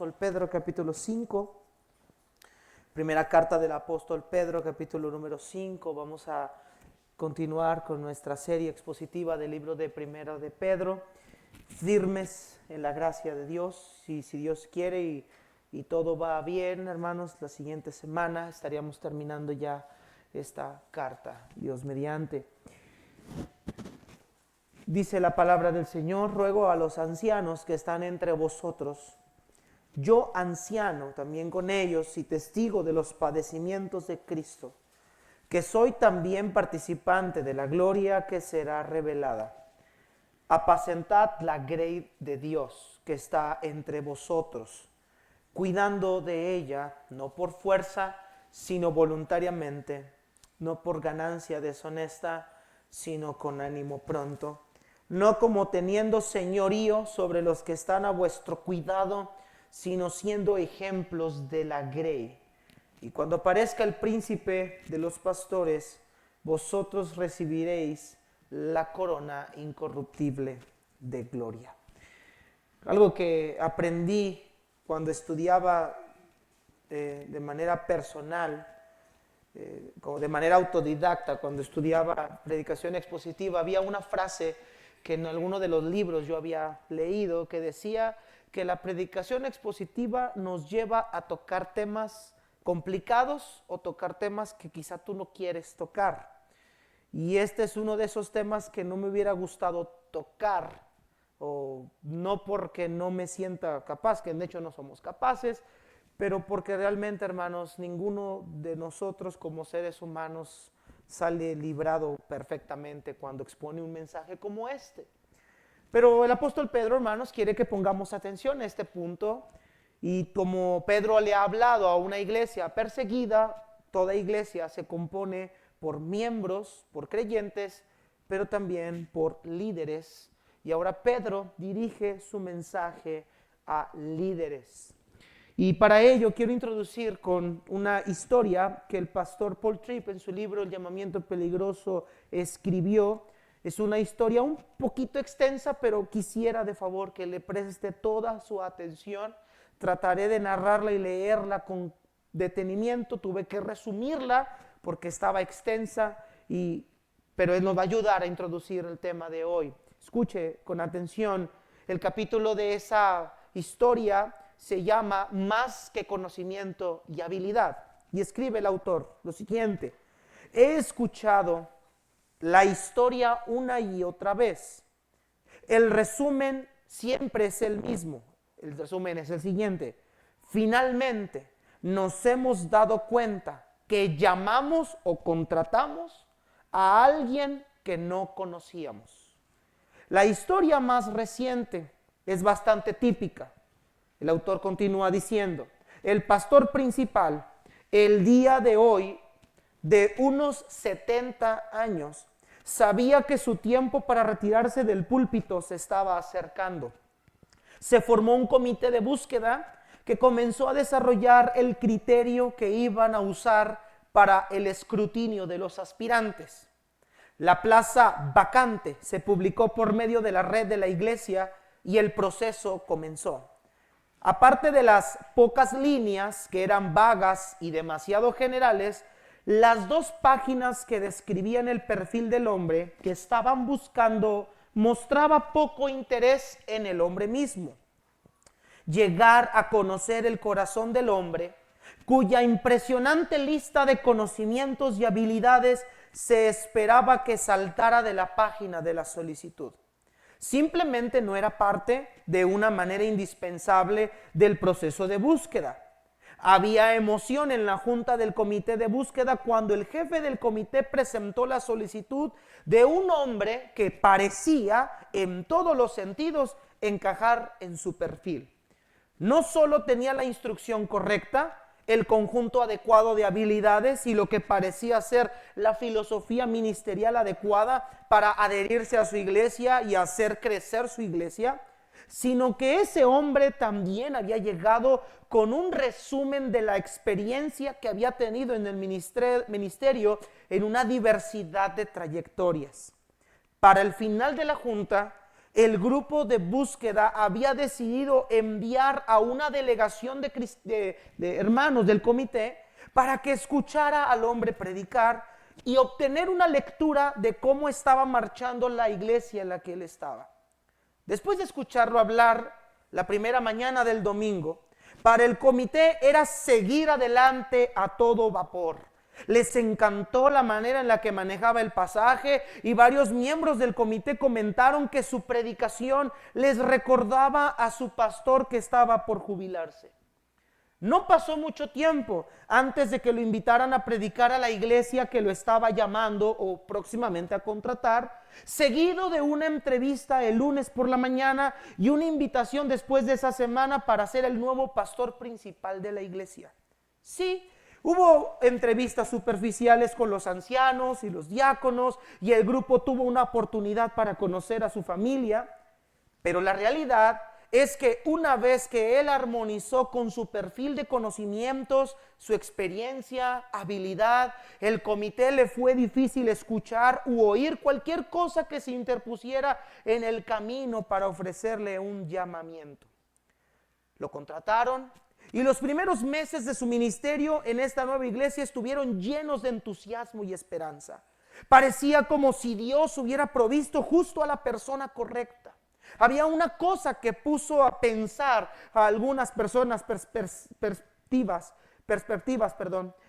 apóstol Pedro, capítulo 5. Primera carta del apóstol Pedro, capítulo número 5. Vamos a continuar con nuestra serie expositiva del libro de Primera de Pedro. Firmes en la gracia de Dios, y si Dios quiere y todo va bien, hermanos, la siguiente semana estaríamos terminando ya esta carta, Dios mediante. Dice la palabra del Señor: ruego a los ancianos que están entre vosotros, yo anciano también con ellos y testigo de los padecimientos de Cristo, que soy también participante de la gloria que será revelada. Apacentad la grey de Dios que está entre vosotros, cuidando de ella, no por fuerza, sino voluntariamente, no por ganancia deshonesta, sino con ánimo pronto, no como teniendo señorío sobre los que están a vuestro cuidado, sino siendo ejemplos de la grey. Y cuando aparezca el príncipe de los pastores, vosotros recibiréis la corona incorruptible de gloria. Algo que aprendí cuando estudiaba de manera personal, de manera autodidacta, cuando estudiaba predicación expositiva, había una frase que en alguno de los libros yo había leído que decía que la predicación expositiva nos lleva a tocar temas complicados o tocar temas que quizá tú no quieres tocar. Y este es uno de esos temas que no me hubiera gustado tocar, o no porque no me sienta capaz, que de hecho no somos capaces, pero porque realmente, hermanos, ninguno de nosotros como seres humanos sale librado perfectamente cuando expone un mensaje como este. Pero el apóstol Pedro, hermanos, quiere que pongamos atención a este punto, y como Pedro le ha hablado a una iglesia perseguida, toda iglesia se compone por miembros, por creyentes, pero también por líderes. Y ahora Pedro dirige su mensaje a líderes. Y para ello quiero introducir con una historia que el pastor Paul Tripp en su libro El llamamiento peligroso escribió. Es una historia un poquito extensa, pero quisiera de favor que le preste toda su atención. Trataré de narrarla y leerla con detenimiento. Tuve que resumirla porque estaba extensa, pero él nos va a ayudar a introducir el tema de hoy. Escuche con atención. El capítulo de esa historia se llama Más que conocimiento y habilidad. Y escribe el autor lo siguiente: he escuchado la historia una y otra vez. El resumen siempre es el mismo. El resumen es el siguiente: finalmente nos hemos dado cuenta que llamamos o contratamos a alguien que no conocíamos. La historia más reciente es bastante típica. El autor continúa diciendo: el pastor principal, el día de hoy, de unos 70 años, sabía que su tiempo para retirarse del púlpito se estaba acercando. Se formó un comité de búsqueda que comenzó a desarrollar el criterio que iban a usar para el escrutinio de los aspirantes. La plaza vacante se publicó por medio de la red de la iglesia y el proceso comenzó. Aparte de las pocas líneas que eran vagas y demasiado generales, las 2 páginas que describían el perfil del hombre que estaban buscando mostraba poco interés en el hombre mismo. Llegar a conocer el corazón del hombre, cuya impresionante lista de conocimientos y habilidades se esperaba que saltara de la página de la solicitud. Simplemente no era parte de una manera indispensable del proceso de búsqueda. Había emoción en la junta del comité de búsqueda cuando el jefe del comité presentó la solicitud de un hombre que parecía, en todos los sentidos, encajar en su perfil. No solo tenía la instrucción correcta, el conjunto adecuado de habilidades y lo que parecía ser la filosofía ministerial adecuada para adherirse a su iglesia y hacer crecer su iglesia, sino que ese hombre también había llegado con un resumen de la experiencia que había tenido en el ministerio en una diversidad de trayectorias. Para el final de la junta, el grupo de búsqueda había decidido enviar a una delegación de hermanos del comité para que escuchara al hombre predicar y obtener una lectura de cómo estaba marchando la iglesia en la que él estaba. Después de escucharlo hablar la primera mañana del domingo, para el comité era seguir adelante a todo vapor. Les encantó la manera en la que manejaba el pasaje y varios miembros del comité comentaron que su predicación les recordaba a su pastor que estaba por jubilarse. No pasó mucho tiempo antes de que lo invitaran a predicar a la iglesia que lo estaba llamando o próximamente a contratar, seguido de una entrevista el lunes por la mañana y una invitación después de esa semana para ser el nuevo pastor principal de la iglesia. Sí, hubo entrevistas superficiales con los ancianos y los diáconos y el grupo tuvo una oportunidad para conocer a su familia, pero la realidad es que una vez que él armonizó con su perfil de conocimientos, su experiencia, habilidad, el comité le fue difícil escuchar u oír cualquier cosa que se interpusiera en el camino para ofrecerle un llamamiento. Lo contrataron y los primeros meses de su ministerio en esta nueva iglesia estuvieron llenos de entusiasmo y esperanza. Parecía como si Dios hubiera provisto justo a la persona correcta. Había una cosa que puso a pensar a algunas personas perspectivas.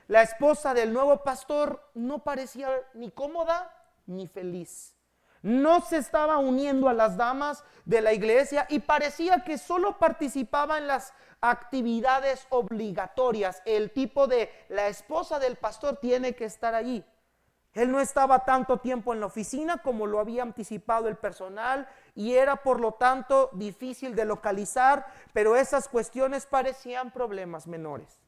La esposa del nuevo pastor no parecía ni cómoda ni feliz. No se estaba uniendo a las damas de la iglesia y parecía que solo participaba en las actividades obligatorias. El tipo de la esposa del pastor tiene que estar allí. Él no estaba tanto tiempo en la oficina como lo había anticipado el personal y era por lo tanto difícil de localizar, pero esas cuestiones parecían problemas menores.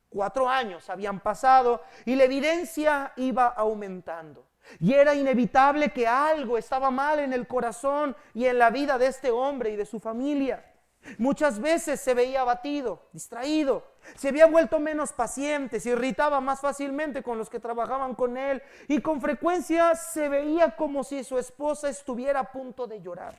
4 años habían pasado y la evidencia iba aumentando. Y era inevitable que algo estaba mal en el corazón y en la vida de este hombre y de su familia. Muchas veces se veía abatido, distraído, se había vuelto menos paciente, se irritaba más fácilmente con los que trabajaban con él y con frecuencia se veía como si su esposa estuviera a punto de llorar.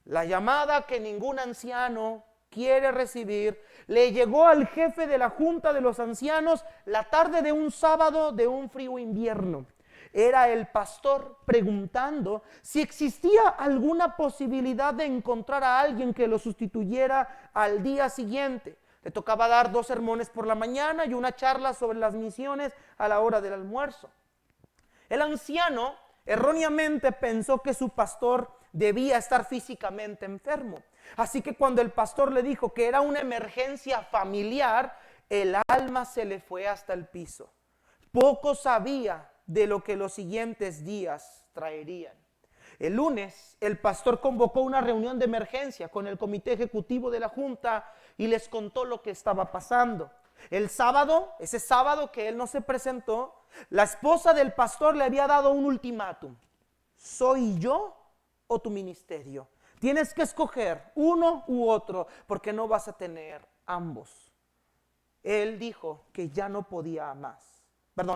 La llamada que ningún anciano quiere recibir le llegó al jefe de la junta de los ancianos la tarde de un sábado de un frío invierno. Era el pastor preguntando si existía alguna posibilidad de encontrar a alguien que lo sustituyera al día siguiente. Le tocaba dar 2 sermones por la mañana y una charla sobre las misiones a la hora del almuerzo. El anciano erróneamente pensó que su pastor debía estar físicamente enfermo. Así que cuando el pastor le dijo que era una emergencia familiar, el alma se le fue hasta el piso. Poco sabía de lo que los siguientes días traerían. El lunes, el pastor convocó una reunión de emergencia con el comité ejecutivo de la junta y les contó lo que estaba pasando. El sábado, ese sábado que él no se presentó, la esposa del pastor le había dado un ultimátum. ¿Soy yo o tu ministerio? Tienes que escoger uno u otro porque no vas a tener ambos. Él dijo que ya no podía más.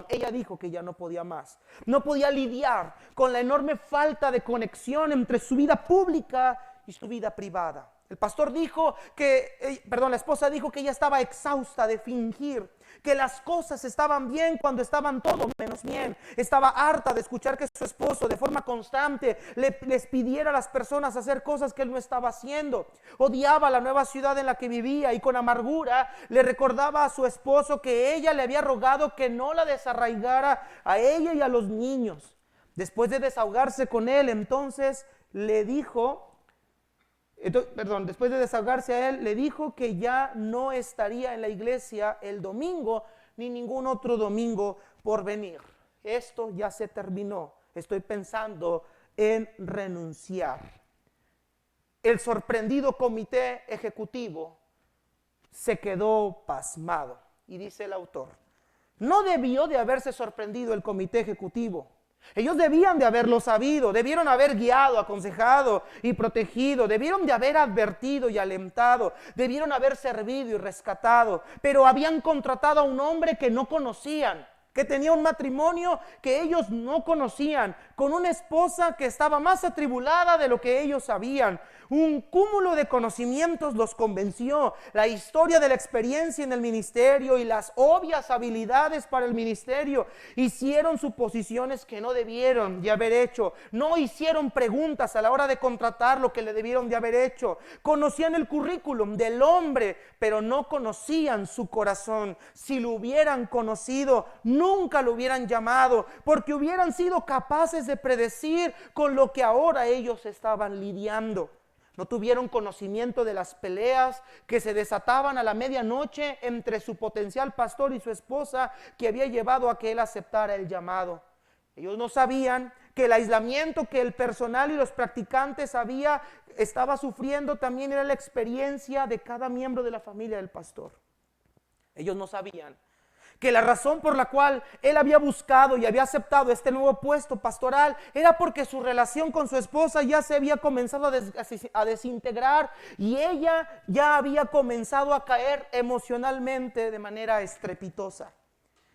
Ella dijo que ya no podía más. No podía lidiar con la enorme falta de conexión entre su vida pública y su vida privada. El pastor dijo la esposa dijo que ella estaba exhausta de fingir que las cosas estaban bien cuando estaban todo menos bien. Estaba harta de escuchar que su esposo de forma constante les pidiera a las personas hacer cosas que él no estaba haciendo. Odiaba la nueva ciudad en la que vivía y con amargura le recordaba a su esposo que ella le había rogado que no la desarraigara a ella y a los niños. Después de desahogarse con él, entonces le dijo... después de desahogarse a él, le dijo que ya no estaría en la iglesia el domingo ni ningún otro domingo por venir. Esto ya se terminó. Estoy pensando en renunciar. El sorprendido comité ejecutivo se quedó pasmado. Y dice el autor, no debió de haberse sorprendido el comité ejecutivo. Ellos debían de haberlo sabido, debieron haber guiado, aconsejado y protegido, debieron de haber advertido y alentado, debieron haber servido y rescatado, pero habían contratado a un hombre que no conocían, que tenía un matrimonio que ellos no conocían, con una esposa que estaba más atribulada de lo que ellos sabían. Un cúmulo de conocimientos los convenció. La historia de la experiencia en el ministerio y las obvias habilidades para el ministerio hicieron suposiciones que no debieron de haber hecho. No hicieron preguntas a la hora de contratar lo que le debieron de haber hecho. Conocían el currículum del hombre, pero no conocían su corazón. Si lo hubieran conocido, nunca lo hubieran llamado, porque hubieran sido capaces de predecir con lo que ahora ellos estaban lidiando. No tuvieron conocimiento de las peleas que se desataban a la medianoche entre su potencial pastor y su esposa, que había llevado a que él aceptara el llamado. Ellos no sabían que el aislamiento que el personal y los practicantes estaba sufriendo también era la experiencia de cada miembro de la familia del pastor. Ellos no sabían que la razón por la cual él había buscado y había aceptado este nuevo puesto pastoral era porque su relación con su esposa ya se había comenzado a desintegrar y ella ya había comenzado a caer emocionalmente de manera estrepitosa.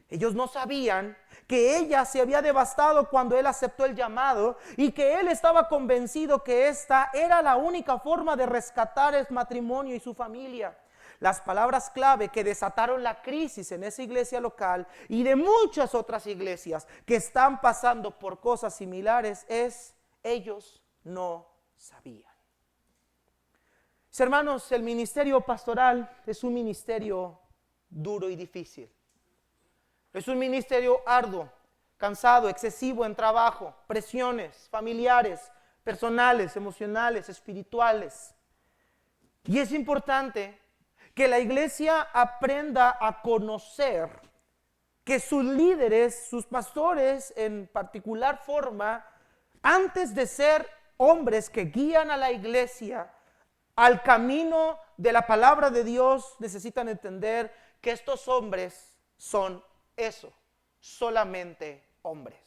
Ellos no sabían que ella se había devastado cuando él aceptó el llamado y que él estaba convencido que esta era la única forma de rescatar el matrimonio y su familia. Las palabras clave que desataron la crisis en esa iglesia local y de muchas otras iglesias que están pasando por cosas similares es: ellos no sabían. Mis hermanos, el ministerio pastoral es un ministerio duro y difícil. Es un ministerio arduo, cansado, excesivo en trabajo, presiones familiares, personales, emocionales, espirituales. Y es importante que la iglesia aprenda a conocer que sus líderes, sus pastores en particular forma, antes de ser hombres que guían a la iglesia al camino de la palabra de Dios, necesitan entender que estos hombres son eso, solamente hombres.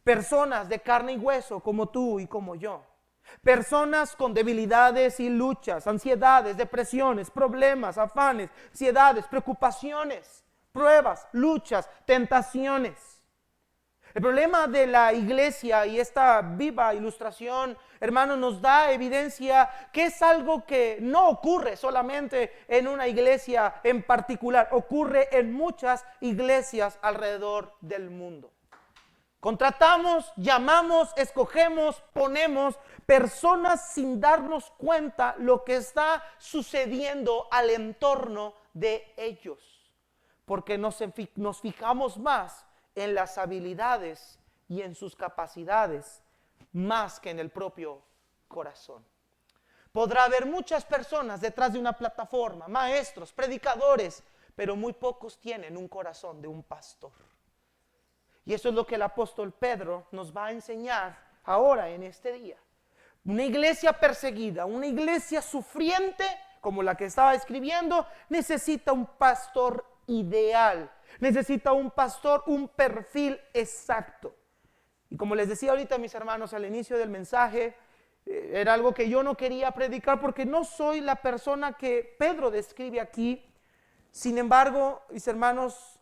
Personas de carne y hueso como tú y como yo. Personas con debilidades y luchas, ansiedades, depresiones, problemas, afanes, ansiedades, preocupaciones, pruebas, luchas, tentaciones. El problema de la iglesia y esta viva ilustración, hermanos, nos da evidencia que es algo que no ocurre solamente en una iglesia en particular, ocurre en muchas iglesias alrededor del mundo. Contratamos, llamamos, escogemos, ponemos personas sin darnos cuenta lo que está sucediendo al entorno de ellos, porque nos fijamos más en las habilidades y en sus capacidades más que en el propio corazón. Podrá haber muchas personas detrás de una plataforma, maestros, predicadores, pero muy pocos tienen un corazón de un pastor. Y eso es lo que el apóstol Pedro nos va a enseñar ahora en este día. Una iglesia perseguida, una iglesia sufriente, como la que estaba escribiendo, necesita un pastor ideal. Necesita un pastor, un perfil exacto. Y como les decía ahorita, mis hermanos, al inicio del mensaje, era algo que yo no quería predicar porque no soy la persona que Pedro describe aquí. Sin embargo, mis hermanos,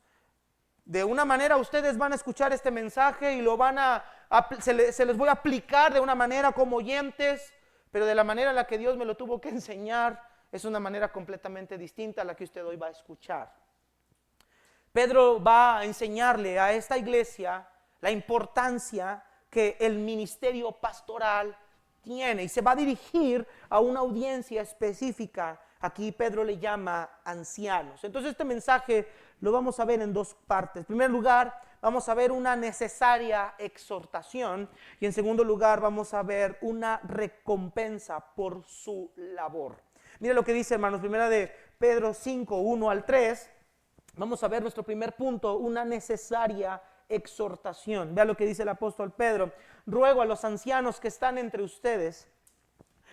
de una manera ustedes van a escuchar este mensaje y se les voy a aplicar de una manera como oyentes, pero de la manera en la que Dios me lo tuvo que enseñar es una manera completamente distinta a la que usted hoy va a escuchar. Pedro va a enseñarle a esta iglesia la importancia que el ministerio pastoral tiene y se va a dirigir a una audiencia específica. Aquí Pedro le llama ancianos. Entonces este mensaje lo vamos a ver en dos partes. En primer lugar, vamos a ver una necesaria exhortación y en segundo lugar vamos a ver una recompensa por su labor. Mira lo que dice, hermanos, primera de Pedro 5, 1 al 3. Vamos a ver nuestro primer punto, una necesaria exhortación. Vea lo que dice el apóstol Pedro. Ruego a los ancianos que están entre ustedes,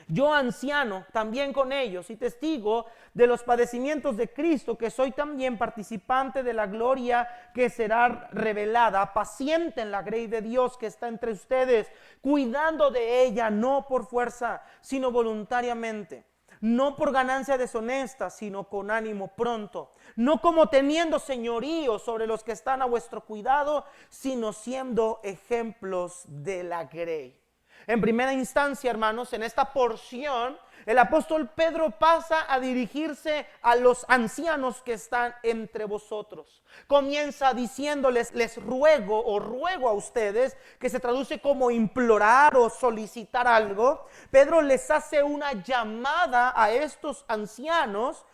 yo anciano también con ellos y testigo de los padecimientos de Cristo, que soy también participante de la gloria que será revelada, paciente en la grey de Dios que está entre ustedes, cuidando de ella no por fuerza, sino voluntariamente. no por ganancia deshonesta, sino con ánimo pronto, no como teniendo señorío sobre los que están a vuestro cuidado, sino siendo ejemplos de la grey. En primera instancia, hermanos, en esta porción, el apóstol Pedro pasa a dirigirse a los ancianos que están entre vosotros. Comienza diciéndoles, les ruego o ruego a ustedes, que se traduce como implorar o solicitar algo. Pedro les hace una llamada a estos ancianos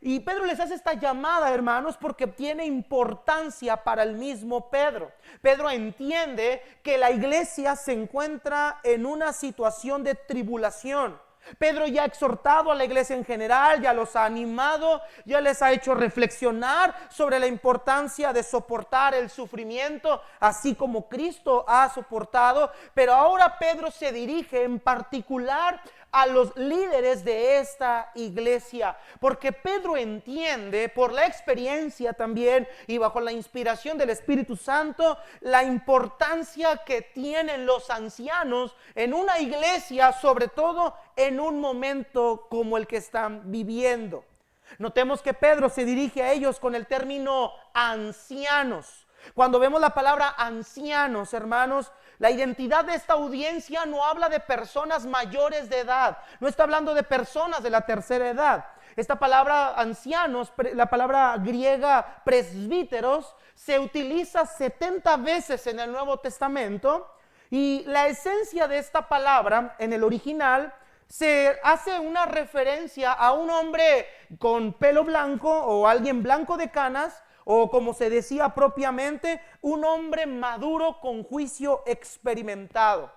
y Pedro les hace esta llamada, hermanos, porque tiene importancia para el mismo Pedro. Pedro entiende que la iglesia se encuentra en una situación de tribulación. Pedro ya ha exhortado a la iglesia en general, ya los ha animado, ya les ha hecho reflexionar sobre la importancia de soportar el sufrimiento, así como Cristo ha soportado. Pero ahora Pedro se dirige en particular a los líderes de esta iglesia, porque Pedro entiende por la experiencia también y bajo la inspiración del Espíritu Santo la importancia que tienen los ancianos en una iglesia, sobre todo en un momento como el que están viviendo. Notemos que Pedro se dirige a ellos con el término ancianos. Cuando vemos la palabra ancianos, hermanos, la identidad de esta audiencia no habla de personas mayores de edad, no está hablando de personas de la tercera edad. Esta palabra ancianos, la palabra griega presbíteros, se utiliza 70 veces en el Nuevo Testamento, y la esencia de esta palabra en el original se hace una referencia a un hombre con pelo blanco o alguien blanco de canas, o como se decía propiamente, un hombre maduro con juicio experimentado.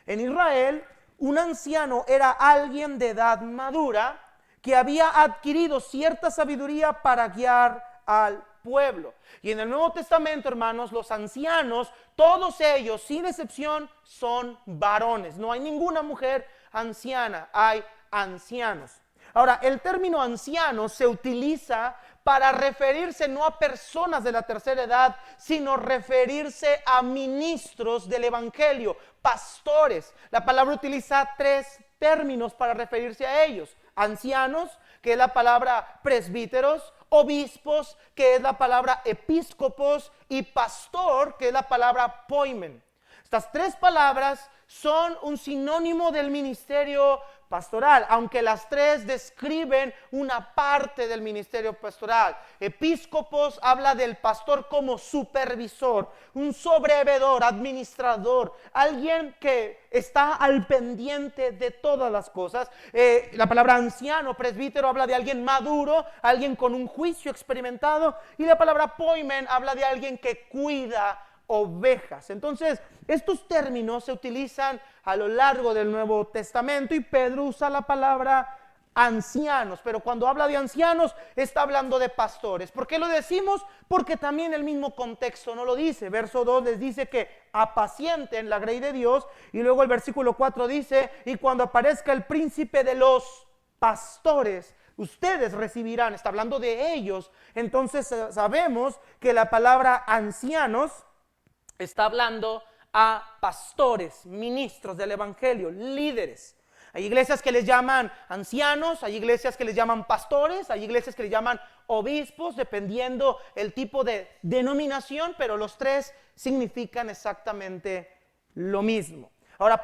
En Israel, un anciano era alguien de edad madura que había adquirido cierta sabiduría para guiar al pueblo. Y en el Nuevo Testamento, hermanos, los ancianos, todos ellos, sin excepción, son varones. No hay ninguna mujer anciana, hay ancianos. Ahora, el término anciano se utiliza para referirse no a personas de la tercera edad, sino referirse a ministros del evangelio, pastores. La palabra utiliza 3 términos para referirse a ellos: ancianos, que es la palabra presbíteros; obispos, que es la palabra episcopos; y pastor, que es la palabra poimen. Estas 3 palabras son un sinónimo del ministerio pastoral, aunque las 3 describen una parte del ministerio pastoral. Episcopos habla del pastor como supervisor, un sobrevedor, administrador, alguien que está al pendiente de todas las cosas. La palabra anciano, presbítero, habla de alguien maduro, alguien con un juicio experimentado, y la palabra poimen habla de alguien que cuida ovejas. Entonces, estos términos se utilizan a lo largo del Nuevo Testamento, y Pedro usa la palabra ancianos, pero cuando habla de ancianos está hablando de pastores. ¿Por qué lo decimos? Porque también el mismo contexto no lo dice. Verso 2 les dice que apacienten la grey de Dios, y luego el versículo 4 dice: y cuando aparezca el príncipe de los pastores, ustedes recibirán. Está hablando de ellos. Entonces sabemos que la palabra ancianos está hablando a pastores, ministros del evangelio, líderes. Hay iglesias que les llaman ancianos, hay iglesias que les llaman pastores, hay iglesias que les llaman obispos, dependiendo el tipo de denominación, pero los 3 significan exactamente lo mismo. Ahora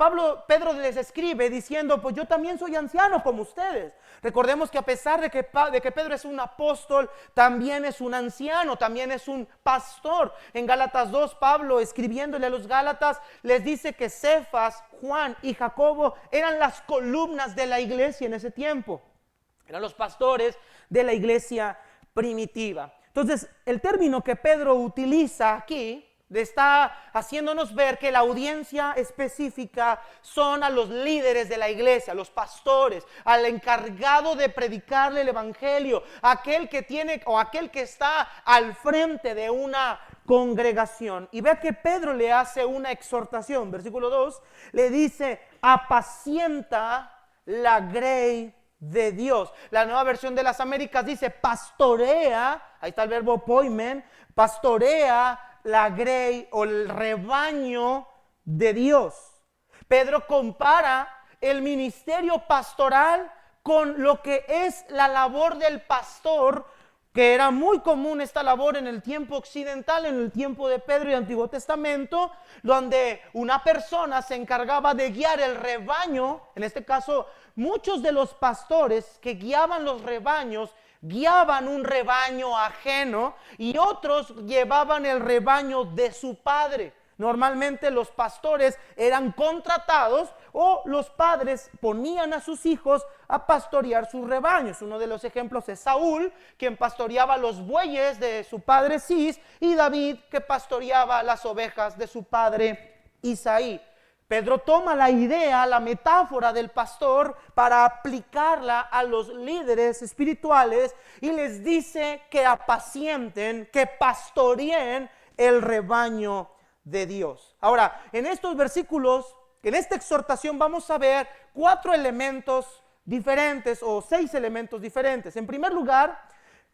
Pedro les escribe diciendo: pues yo también soy anciano como ustedes. Recordemos que a pesar de que Pedro es un apóstol, también es un anciano, también es un pastor. En Gálatas 2, Pablo, escribiéndole a los Gálatas, les dice que Cefas, Juan y Jacobo eran las columnas de la iglesia en ese tiempo. Eran los pastores de la iglesia primitiva. Entonces, el término que Pedro utiliza aquí está haciéndonos ver que la audiencia específica son a los líderes de la iglesia, a los pastores, al encargado de predicarle el evangelio, aquel que tiene o aquel que está al frente de una congregación. Y ve que Pedro le hace una exhortación. Versículo 2 le dice: apacienta la grey de Dios. La Nueva Versión de las Américas dice: pastorea, ahí está el verbo poimen, pastorea la grey o el rebaño de Dios. Pedro compara el ministerio pastoral con lo que es la labor del pastor, que era muy común esta labor en el tiempo occidental, en el tiempo de Pedro y Antiguo Testamento, donde una persona se encargaba de guiar el rebaño. En este caso, muchos de los pastores que guiaban los rebaños, guiaban un rebaño ajeno y otros llevaban el rebaño de su padre. Normalmente los pastores eran contratados o los padres ponían a sus hijos a pastorear sus rebaños. Uno de los ejemplos es Saúl, quien pastoreaba los bueyes de su padre Cis, y David, que pastoreaba las ovejas de su padre Isaí. Pedro toma la idea, la metáfora del pastor para aplicarla a los líderes espirituales y les dice que apacienten, que pastoreen el rebaño de Dios. Ahora, en estos versículos, en esta exhortación vamos a ver 4 elementos diferentes o 6 elementos diferentes. En primer lugar,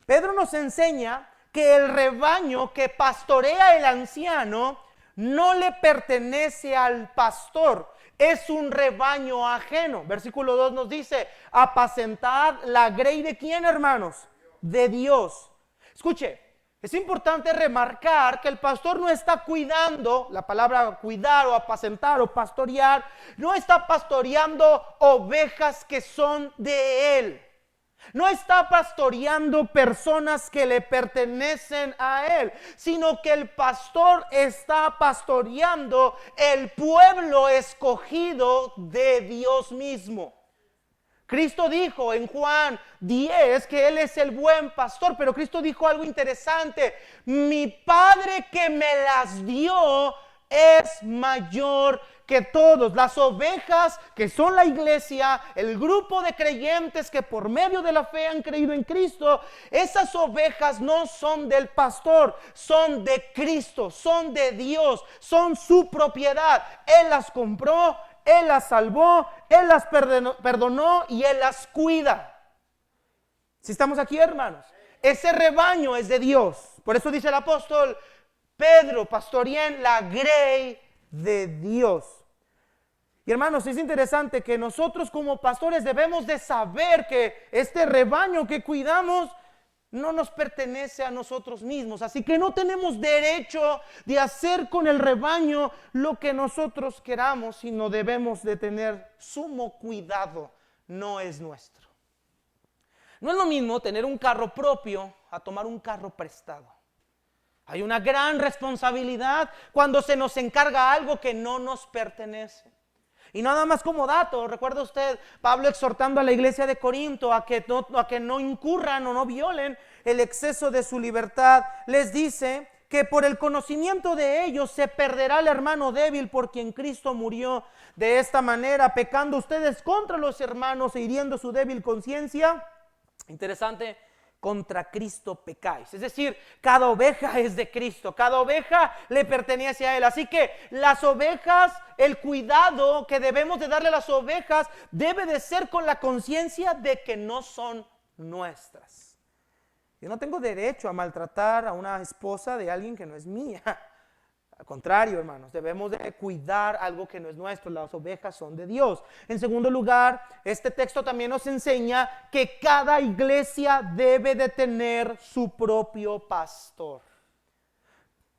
Pedro nos enseña que el rebaño que pastorea el anciano no le pertenece al pastor, es un rebaño ajeno. Versículo 2 nos dice: apacentad la grey de ¿quién, hermanos? De Dios. Escuche, es importante remarcar que el pastor no está cuidando, la palabra cuidar o apacentar o pastorear, no está pastoreando ovejas que son de él. No está pastoreando personas que le pertenecen a él, sino que el pastor está pastoreando el pueblo escogido de Dios mismo. Cristo dijo en Juan 10 que Él es el buen pastor, pero Cristo dijo algo interesante: mi Padre que me las dio es mayor que todos. Las ovejas que son la iglesia, el grupo de creyentes que por medio de la fe han creído en Cristo, esas ovejas no son del pastor, son de Cristo, son de Dios, son su propiedad. Él las compró, Él las salvó, Él las perdonó y Él las cuida. Si estamos aquí, hermanos, ese rebaño es de Dios. Por eso dice el apóstol Pedro: pastorean la grey de Dios. Y hermanos, es interesante que nosotros como pastores debemos de saber que este rebaño que cuidamos no nos pertenece a nosotros mismos. Así que no tenemos derecho de hacer con el rebaño lo que nosotros queramos, sino debemos de tener sumo cuidado. No es nuestro. No es lo mismo tener un carro propio a tomar un carro prestado. Hay una gran responsabilidad cuando se nos encarga algo que no nos pertenece. Y nada más como dato, recuerda usted Pablo exhortando a la iglesia de Corinto a que no incurran o no violen el exceso de su libertad. Les dice que por el conocimiento de ellos se perderá el hermano débil por quien Cristo murió. De esta manera, pecando ustedes contra los hermanos e hiriendo su débil conciencia, interesante, contra Cristo pecáis. Es decir, cada oveja es de Cristo, cada oveja le pertenece a Él. Así que las ovejas, el cuidado que debemos de darle a las ovejas debe de ser con la conciencia de que no son nuestras. Yo no tengo derecho a maltratar a una esposa de alguien que no es mía. Al contrario, hermanos, debemos de cuidar algo que no es nuestro. Las ovejas son de Dios. En segundo lugar, este texto también nos enseña que cada iglesia debe de tener su propio pastor.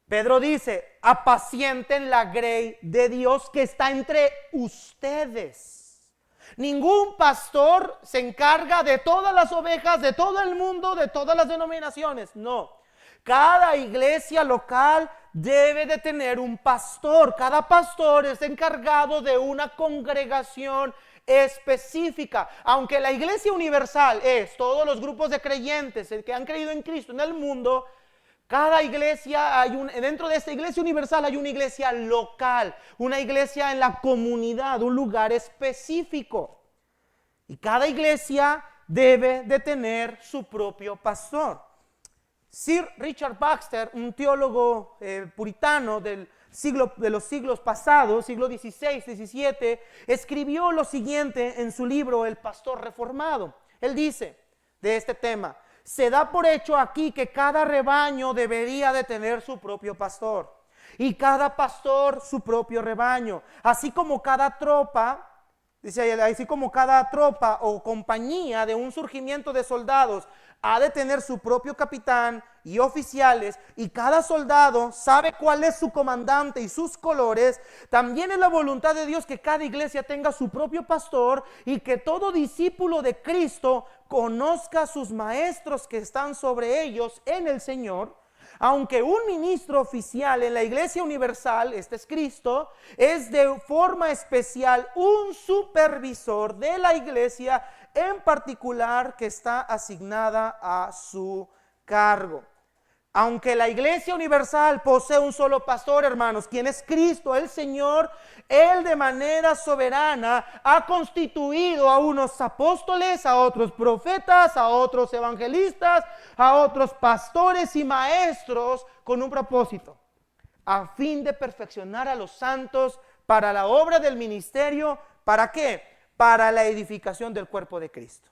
Pedro dice: apacienten la grey de Dios que está entre ustedes. Ningún pastor se encarga de todas las ovejas, de todo el mundo, de todas las denominaciones. No. Cada iglesia local debe de tener un pastor. Cada pastor es encargado de una congregación específica. Aunque la iglesia universal es todos los grupos de creyentes que han creído en Cristo en el mundo, cada iglesia dentro de esta iglesia universal hay una iglesia local, una iglesia en la comunidad, un lugar específico. Y cada iglesia debe de tener su propio pastor. Sir Richard Baxter, un teólogo puritano de los siglos pasados, siglo XVI, XVII, escribió lo siguiente en su libro El Pastor Reformado. Él dice de este tema: se da por hecho aquí que cada rebaño debería de tener su propio pastor y cada pastor su propio rebaño, así como cada tropa Dice, así como cada tropa o compañía de un surgimiento de soldados ha de tener su propio capitán y oficiales, y cada soldado sabe cuál es su comandante y sus colores, también es la voluntad de Dios que cada iglesia tenga su propio pastor y que todo discípulo de Cristo conozca a sus maestros que están sobre ellos en el Señor. Aunque un ministro oficial en la Iglesia Universal, este es Cristo, es de forma especial un supervisor de la iglesia en particular que está asignada a su cargo. Aunque la Iglesia Universal posee un solo pastor, hermanos, quien es Cristo, el Señor, Él de manera soberana ha constituido a unos apóstoles, a otros profetas, a otros evangelistas, a otros pastores y maestros con un propósito, a fin de perfeccionar a los santos para la obra del ministerio. ¿Para qué? Para la edificación del cuerpo de Cristo.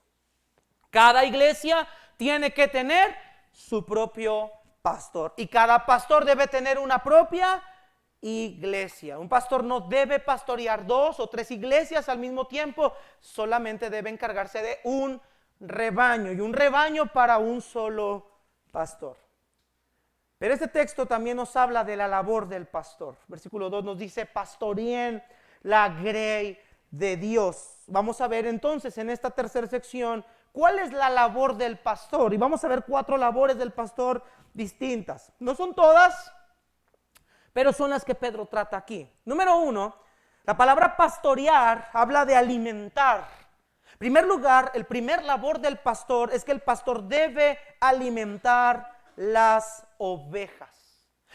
Cada iglesia tiene que tener su propio pastor, y cada pastor debe tener una propia iglesia. Un pastor no debe pastorear 2 o 3 iglesias al mismo tiempo, solamente debe encargarse de un rebaño, y un rebaño para un solo pastor. Pero este texto también nos habla de la labor del pastor. Versículo 2 nos dice: pastoreen la grey de Dios. Vamos a ver entonces en esta tercera sección cuál es la labor del pastor, y vamos a ver 4 labores del pastor distintas. No son todas, pero son las que Pedro trata aquí. Número 1, la palabra pastorear habla de alimentar. En primer lugar, el primer labor del pastor es que el pastor debe alimentar las ovejas.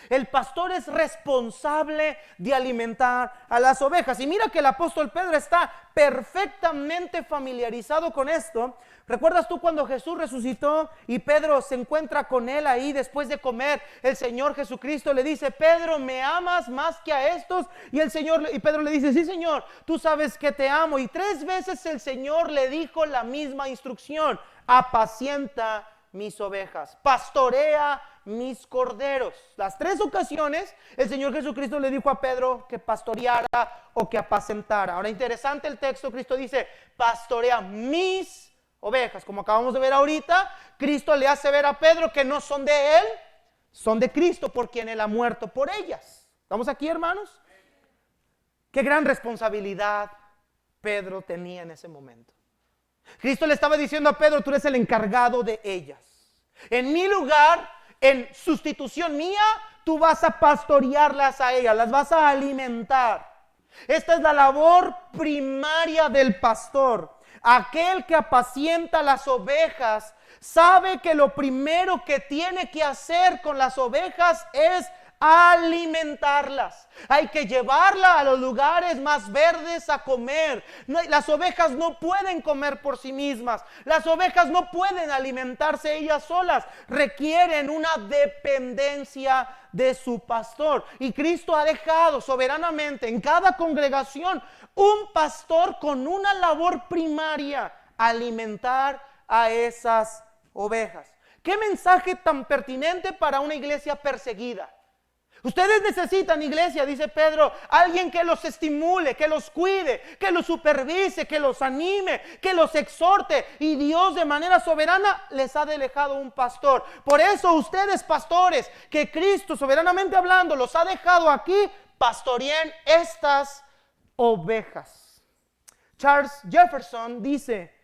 El pastor es responsable de alimentar a las ovejas. Y mira que el apóstol Pedro está perfectamente familiarizado con esto. ¿Recuerdas tú cuando Jesús resucitó y Pedro se encuentra con él ahí después de comer? El Señor Jesucristo le dice: Pedro, ¿me amas más que a estos? Y Pedro le dice: sí, Señor, tú sabes que te amo. Y 3 veces el Señor le dijo la misma instrucción: apacienta mis ovejas, pastorea mis corderos. Las 3 ocasiones el Señor Jesucristo le dijo a Pedro que pastoreara o que apacentara. Ahora, interesante el texto. Cristo dice: pastorea mis ovejas. Como acabamos de ver ahorita, Cristo le hace ver a Pedro que no son de él, son de Cristo, por quien él ha muerto por ellas. ¿Estamos aquí, hermanos? Qué gran responsabilidad Pedro tenía en ese momento. Cristo le estaba diciendo a Pedro: tú eres el encargado de ellas. En mi lugar, en sustitución mía, tú vas a pastorearlas a ellas, las vas a alimentar. Esta es la labor primaria del pastor. Aquel que apacienta las ovejas sabe que lo primero que tiene que hacer con las ovejas es alimentarlas. Hay que llevarla a los lugares más verdes a comer. Las ovejas no pueden comer por sí mismas. Las ovejas no pueden alimentarse ellas solas. Requieren una dependencia de su pastor. Y Cristo ha dejado soberanamente en cada congregación un pastor con una labor primaria: alimentar a esas ovejas. ¿Qué mensaje tan pertinente para una iglesia perseguida? Ustedes necesitan, iglesia, dice Pedro, alguien que los estimule, que los cuide, que los supervise, que los anime, que los exhorte. Y Dios de manera soberana les ha dejado un pastor. Por eso ustedes, pastores, que Cristo soberanamente hablando los ha dejado aquí, pastoreen estas ovejas. Charles Jefferson dice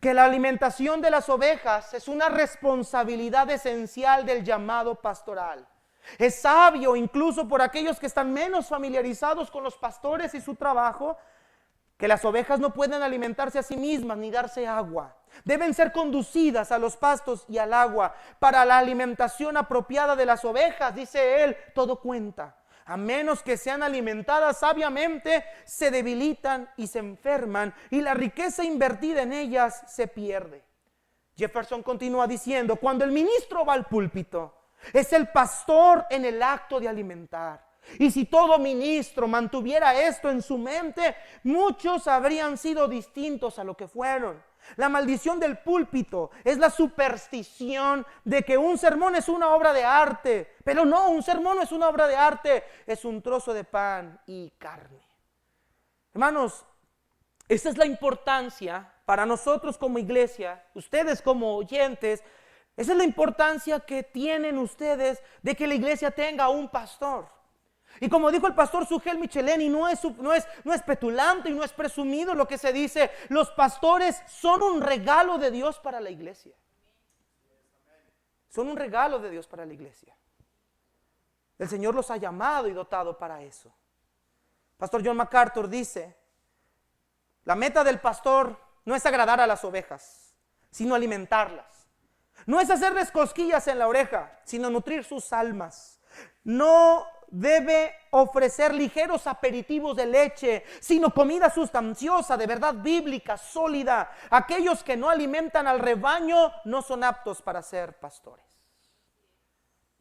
que la alimentación de las ovejas es una responsabilidad esencial del llamado pastoral. Es sabio, incluso por aquellos que están menos familiarizados con los pastores y su trabajo, que las ovejas no pueden alimentarse a sí mismas ni darse agua. Deben ser conducidas a los pastos y al agua. Para la alimentación apropiada de las ovejas, dice él, todo cuenta. A menos que sean alimentadas sabiamente, se debilitan y se enferman, y la riqueza invertida en ellas se pierde. Jefferson continúa diciendo: cuando el ministro va al púlpito, es el pastor en el acto de alimentar. Y si todo ministro mantuviera esto en su mente, muchos habrían sido distintos a lo que fueron. La maldición del púlpito es la superstición de que un sermón es una obra de arte. Pero no, un sermón no es una obra de arte, es un trozo de pan y carne. Hermanos, Esa es la importancia para nosotros como iglesia, ustedes como oyentes. Esa es la importancia que tienen ustedes de que la iglesia tenga un pastor. Y como dijo el pastor Sugel Micheleni, no es petulante y no es presumido lo que se dice. Los pastores son un regalo de Dios para la iglesia. Son un regalo de Dios para la iglesia. El Señor los ha llamado y dotado para eso. Pastor John MacArthur dice: la meta del pastor no es agradar a las ovejas, sino alimentarlas. No es hacerles cosquillas en la oreja, sino nutrir sus almas. No debe ofrecer ligeros aperitivos de leche, sino comida sustanciosa, de verdad bíblica, sólida. Aquellos que no alimentan al rebaño no son aptos para ser pastores.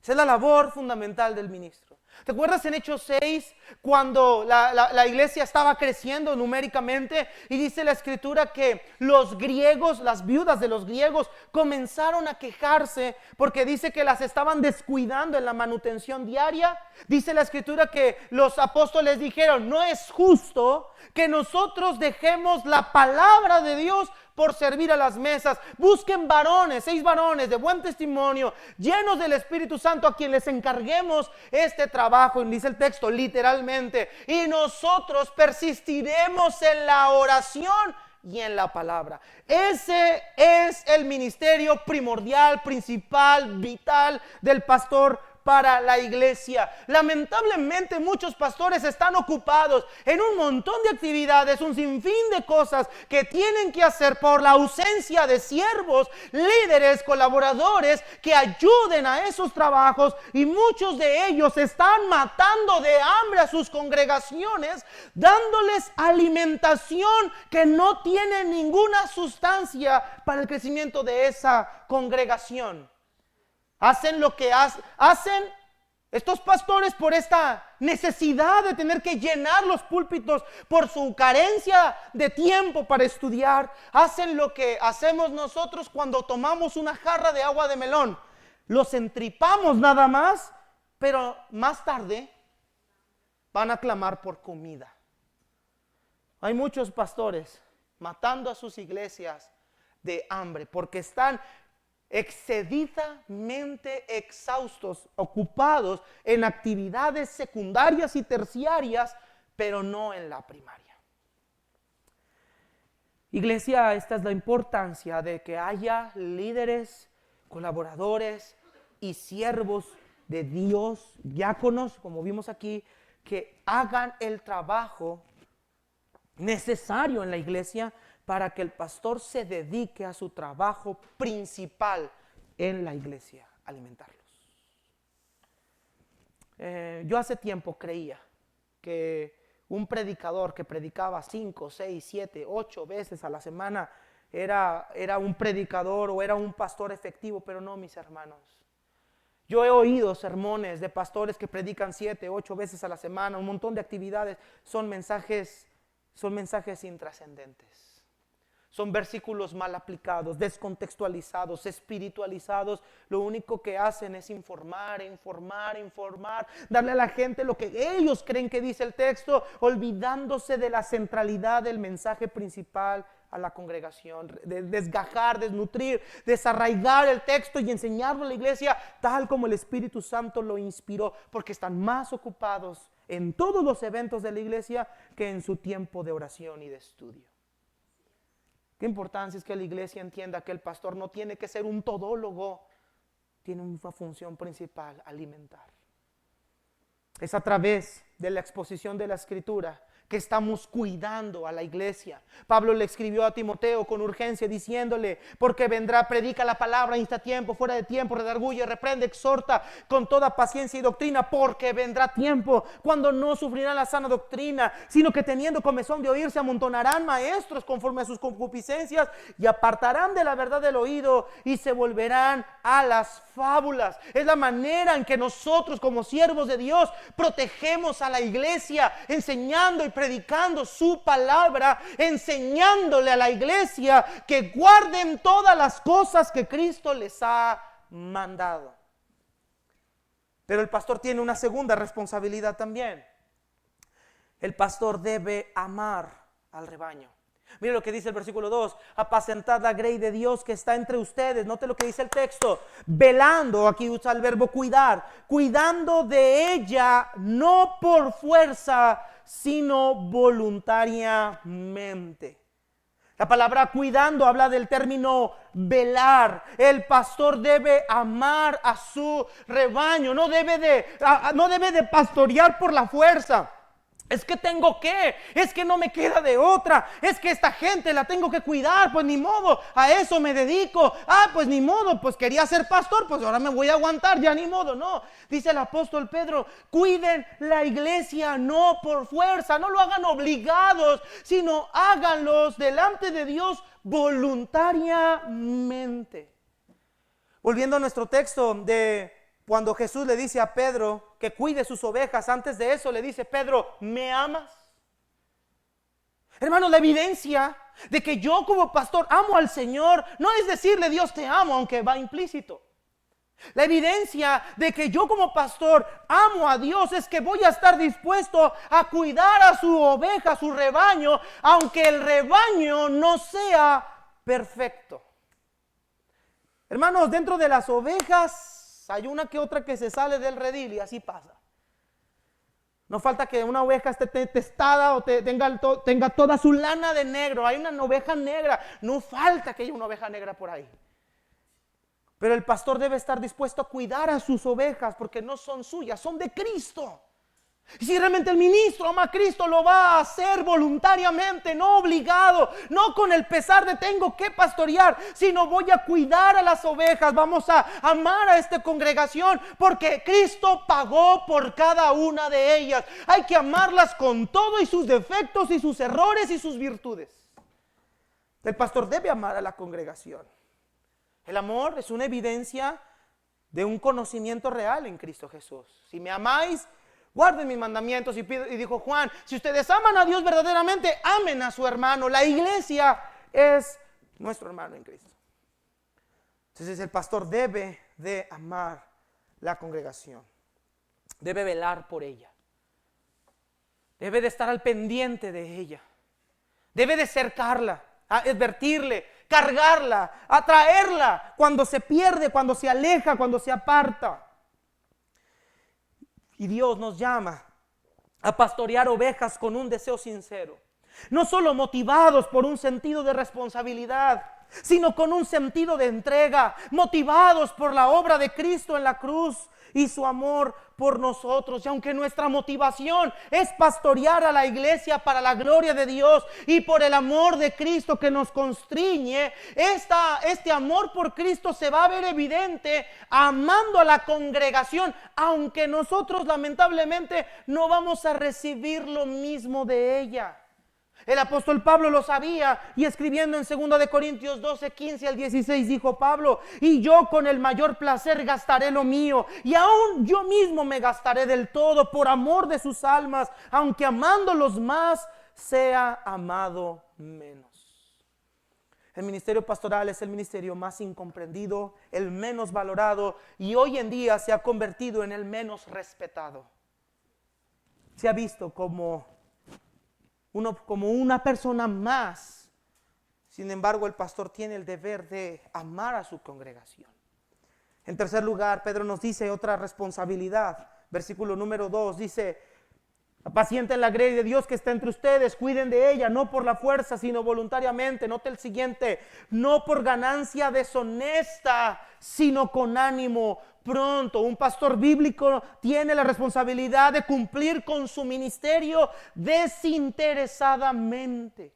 Esa es la labor fundamental del ministro. ¿Te acuerdas en Hechos 6 cuando la iglesia estaba creciendo numéricamente? Y dice la escritura que los griegos, las viudas de los griegos, comenzaron a quejarse porque dice que las estaban descuidando en la manutención diaria. Dice la escritura que los apóstoles dijeron: no es justo que nosotros dejemos la palabra de Dios por servir a las mesas. Busquen varones, 6 varones de buen testimonio, llenos del Espíritu Santo, a quien les encarguemos este trabajo. Y dice el texto literalmente: y nosotros persistiremos en la oración y en la palabra. Ese es el ministerio primordial, principal, vital del pastor para la iglesia. Lamentablemente muchos pastores están ocupados en un montón de actividades, un sinfín de cosas que tienen que hacer por la ausencia de siervos, líderes, colaboradores que ayuden a esos trabajos, y muchos de ellos están matando de hambre a sus congregaciones, dándoles alimentación que no tiene ninguna sustancia para el crecimiento de esa congregación. Hacen lo que hacen estos pastores por esta necesidad de tener que llenar los púlpitos, por su carencia de tiempo para estudiar. Hacen lo que hacemos nosotros cuando tomamos una jarra de agua de melón. Los entripamos nada más, pero más tarde van a clamar por comida. Hay muchos pastores matando a sus iglesias de hambre porque están excedidamente exhaustos, ocupados en actividades secundarias y terciarias, pero no en la primaria. Iglesia, esta es la importancia de que haya líderes, colaboradores y siervos de Dios, diáconos, como vimos aquí, que hagan el trabajo necesario en la iglesia para que el pastor se dedique a su trabajo principal en la iglesia: alimentarlos. Yo hace tiempo creía que un predicador que predicaba 5, 6, 7, 8 veces a la semana era un predicador o era un pastor efectivo, pero no, mis hermanos. Yo he oído sermones de pastores que predican 7, 8 veces a la semana, un montón de actividades. Son mensajes intrascendentes. Son versículos mal aplicados, descontextualizados, espiritualizados. Lo único que hacen es informar, darle a la gente lo que ellos creen que dice el texto, olvidándose de la centralidad del mensaje principal a la congregación, de desgajar, desnutrir, desarraigar el texto y enseñarlo a la iglesia tal como el Espíritu Santo lo inspiró, porque están más ocupados en todos los eventos de la iglesia que en su tiempo de oración y de estudio. Qué importancia es que la iglesia entienda que el pastor no tiene que ser un todólogo, tiene una función principal: alimentar. Es a través de la exposición de la Escritura que estamos cuidando a la iglesia. Pablo le escribió a Timoteo con urgencia diciéndole: porque vendrá, predica la palabra, insta a tiempo, fuera de tiempo, redarguye, reprende, exhorta con toda paciencia y doctrina, porque vendrá tiempo cuando no sufrirán la sana doctrina, sino que teniendo comezón de oír se amontonarán maestros conforme a sus concupiscencias y apartarán de la verdad del oído y se volverán a las fábulas. Es la manera en que nosotros como siervos de Dios protegemos a la iglesia, enseñando y predicando su palabra, enseñándole a la iglesia que guarden todas las cosas que Cristo les ha mandado. Pero el pastor tiene una segunda responsabilidad también. El pastor debe amar al rebaño. Mire lo que dice el versículo 2. Apacentad la grey de Dios que está entre ustedes. Note lo que dice el texto. Velando, aquí usa el verbo cuidar. Cuidando de ella, no por fuerza, sino voluntariamente. La palabra cuidando habla del término velar. El pastor debe amar a su rebaño. No debe de pastorear por la fuerza. Es que tengo que, es que no me queda de otra, es que esta gente la tengo que cuidar, pues ni modo, a eso me dedico. Pues ni modo, pues quería ser pastor, pues ahora me voy a aguantar, ya ni modo. No, dice el apóstol Pedro, cuiden la iglesia no por fuerza, no lo hagan obligados, sino háganlos delante de Dios voluntariamente. Volviendo a nuestro texto de cuando Jesús le dice a Pedro que cuide sus ovejas, antes de eso le dice: Pedro, ¿me amas? Hermano, la evidencia de que yo como pastor amo al Señor no es decirle Dios te amo, aunque va implícito. La evidencia de que yo como pastor amo a Dios es que voy a estar dispuesto a cuidar a su oveja, a su rebaño, aunque el rebaño no sea perfecto. Hermanos, dentro de las ovejas hay una que otra que se sale del redil y así pasa. No falta que una oveja esté testada o tenga toda su lana de negro. Hay una oveja negra. No falta que haya una oveja negra por ahí. Pero el pastor debe estar dispuesto a cuidar a sus ovejas porque no son suyas, son de Cristo. Y si realmente el ministro ama a Cristo, lo va a hacer voluntariamente, no obligado, no con el pesar de tengo que pastorear, sino voy a cuidar a las ovejas. Vamos a amar a esta congregación porque Cristo pagó por cada una de ellas. Hay que amarlas con todo y sus defectos y sus errores y sus virtudes. El pastor debe amar a la congregación. El amor es una evidencia de un conocimiento real en Cristo Jesús. Si me amáis, guarden mis mandamientos. Y dijo Juan, si ustedes aman a Dios verdaderamente, amen a su hermano. La iglesia es nuestro hermano en Cristo. Entonces el pastor debe de amar la congregación. Debe velar por ella. Debe de estar al pendiente de ella. Debe de cercarla, advertirle, cargarla, atraerla cuando se pierde, cuando se aleja, cuando se aparta. Y Dios nos llama a pastorear ovejas con un deseo sincero. No solo motivados por un sentido de responsabilidad, sino con un sentido de entrega, motivados por la obra de Cristo en la cruz y su amor por nosotros. Y aunque nuestra motivación es pastorear a la iglesia para la gloria de Dios y por el amor de Cristo que nos constriñe, este amor por Cristo se va a ver evidente amando a la congregación, aunque nosotros lamentablemente no vamos a recibir lo mismo de ella. El apóstol Pablo lo sabía y escribiendo en 2 de Corintios 12, 15 al 16 dijo Pablo: y yo con el mayor placer gastaré lo mío y aún yo mismo me gastaré del todo por amor de sus almas, aunque amándolos más sea amado menos. El ministerio pastoral es el ministerio más incomprendido, el menos valorado y hoy en día se ha convertido en el menos respetado. Se ha visto como una persona más. Sin embargo, el pastor tiene el deber de amar a su congregación. En tercer lugar, Pedro nos dice otra responsabilidad. Versículo número 2 dice: apacienten la grey de Dios que está entre ustedes, cuiden de ella, no por la fuerza, sino voluntariamente. Note el siguiente: no por ganancia deshonesta, sino con ánimo pronto. Un pastor bíblico tiene la responsabilidad de cumplir con su ministerio desinteresadamente.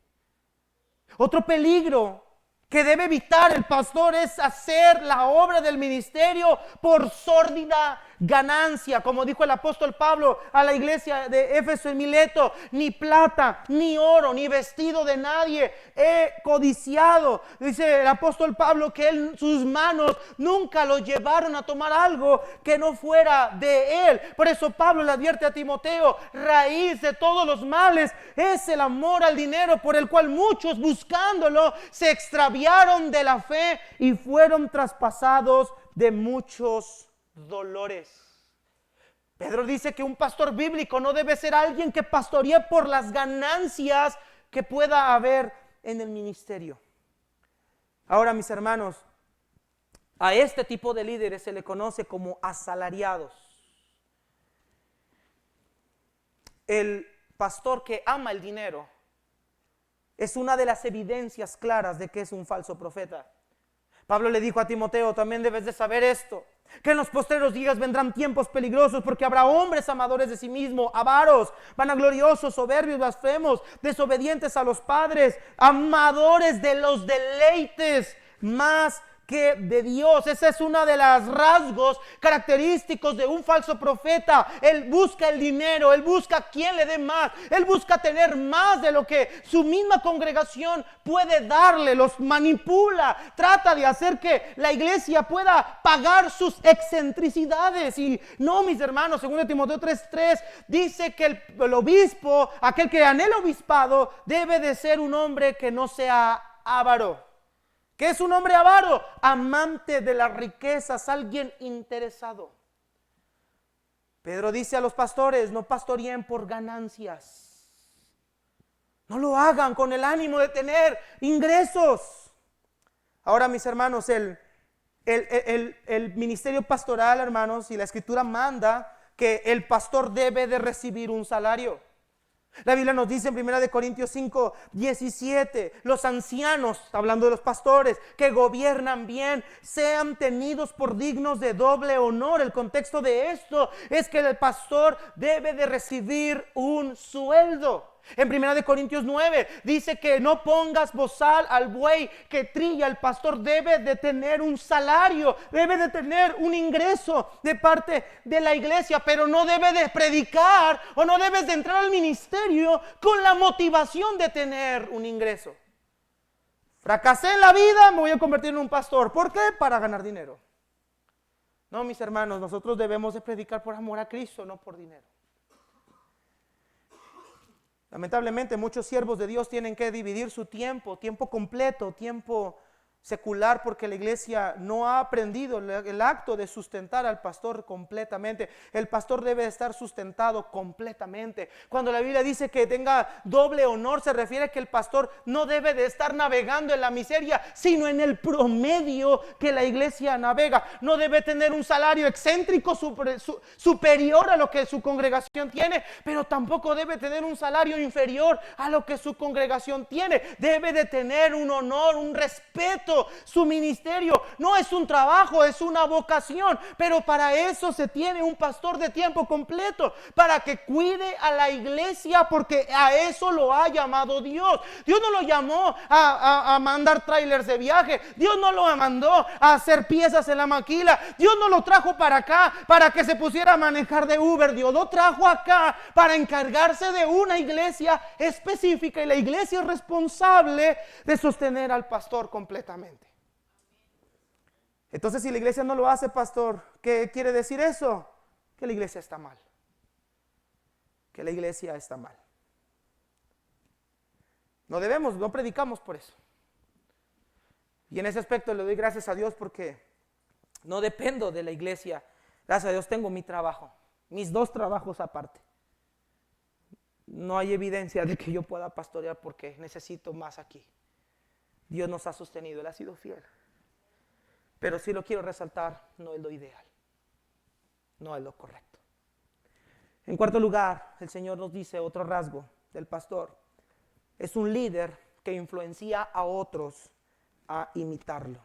Otro peligro que debe evitar el pastor es hacer la obra del ministerio por sórdida ganancia, como dijo el apóstol Pablo a la iglesia de Éfeso en Mileto: ni plata, ni oro, ni vestido de nadie he codiciado. Dice el apóstol Pablo que sus manos nunca lo llevaron a tomar algo que no fuera de él. Por eso Pablo le advierte a Timoteo: raíz de todos los males es el amor al dinero, por el cual muchos buscándolo se extraviaron de la fe y fueron traspasados de muchos dolores. Pedro dice que un pastor bíblico no debe ser alguien que pastoree por las ganancias que pueda haber en el ministerio. Ahora, mis hermanos, a este tipo de líderes se le conoce como asalariados. El pastor que ama el dinero es una de las evidencias claras de que es un falso profeta. Pablo le dijo a Timoteo, también debes de saber esto, que en los postreros días vendrán tiempos peligrosos, porque habrá hombres amadores de sí mismos, avaros, vanagloriosos, soberbios, blasfemos, desobedientes a los padres, amadores de los deleites más que de Dios. Ese es uno de los rasgos característicos de un falso profeta. Él busca el dinero, él busca quien le dé más, él busca tener más de lo que su misma congregación puede darle, los manipula, trata de hacer que la iglesia pueda pagar sus excentricidades. Y no, mis hermanos, 2 Timoteo 3:3 dice que el obispo, aquel que anhela obispado, debe de ser un hombre que no sea avaro. ¿Qué es un hombre avaro? Amante de las riquezas, alguien interesado. Pedro dice a los pastores, no pastoreen por ganancias. No lo hagan con el ánimo de tener ingresos. Ahora, mis hermanos, el ministerio pastoral, hermanos, y la escritura manda que el pastor debe de recibir un salario. La Biblia nos dice en 1 Corintios 5:17, los ancianos, hablando de los pastores, que gobiernan bien, sean tenidos por dignos de doble honor. El contexto de esto es que el pastor debe de recibir un sueldo. En 1 Corintios 9 dice que no pongas bozal al buey que trilla. El pastor debe de tener un salario, debe de tener un ingreso de parte de la iglesia, pero no debe de predicar o no debes de entrar al ministerio con la motivación de tener un ingreso. Fracasé en la vida, me voy a convertir en un pastor. ¿Por qué? Para ganar dinero. No, mis hermanos, nosotros debemos de predicar por amor a Cristo, no por dinero. Lamentablemente muchos siervos de Dios tienen que dividir su tiempo completo, tiempo secular, porque la iglesia no ha aprendido el acto de sustentar al pastor completamente. El pastor debe estar sustentado completamente. Cuando la Biblia dice que tenga doble honor, se refiere a que el pastor no debe de estar navegando en la miseria, sino en el promedio que la iglesia navega. No debe tener un salario excéntrico superior a lo que su congregación tiene, pero tampoco debe tener un salario inferior a lo que su congregación tiene. Debe de tener un honor, un respeto. Su ministerio no es un trabajo, es una vocación, pero para eso se tiene un pastor de tiempo completo, para que cuide a la iglesia, porque a eso lo ha llamado Dios. Dios no lo llamó a mandar trailers de viaje, Dios no lo mandó a hacer piezas en la maquila, Dios no lo trajo para acá para que se pusiera a manejar de Uber. Dios lo trajo acá para encargarse de una iglesia específica, y la iglesia es responsable de sostener al pastor completamente. Entonces, si la iglesia no lo hace, pastor, ¿qué quiere decir eso? Que la iglesia está mal. Que la iglesia está mal. No predicamos por eso. Y en ese aspecto le doy gracias a Dios, porque no dependo de la iglesia. Gracias a Dios tengo mi trabajo, mis 2 trabajos aparte. No hay evidencia de que yo pueda pastorear porque necesito más aquí. Dios nos ha sostenido, Él ha sido fiel. Pero sí lo quiero resaltar, no es lo ideal, no es lo correcto. En cuarto lugar, el Señor nos dice otro rasgo del pastor. Es un líder que influencia a otros a imitarlo.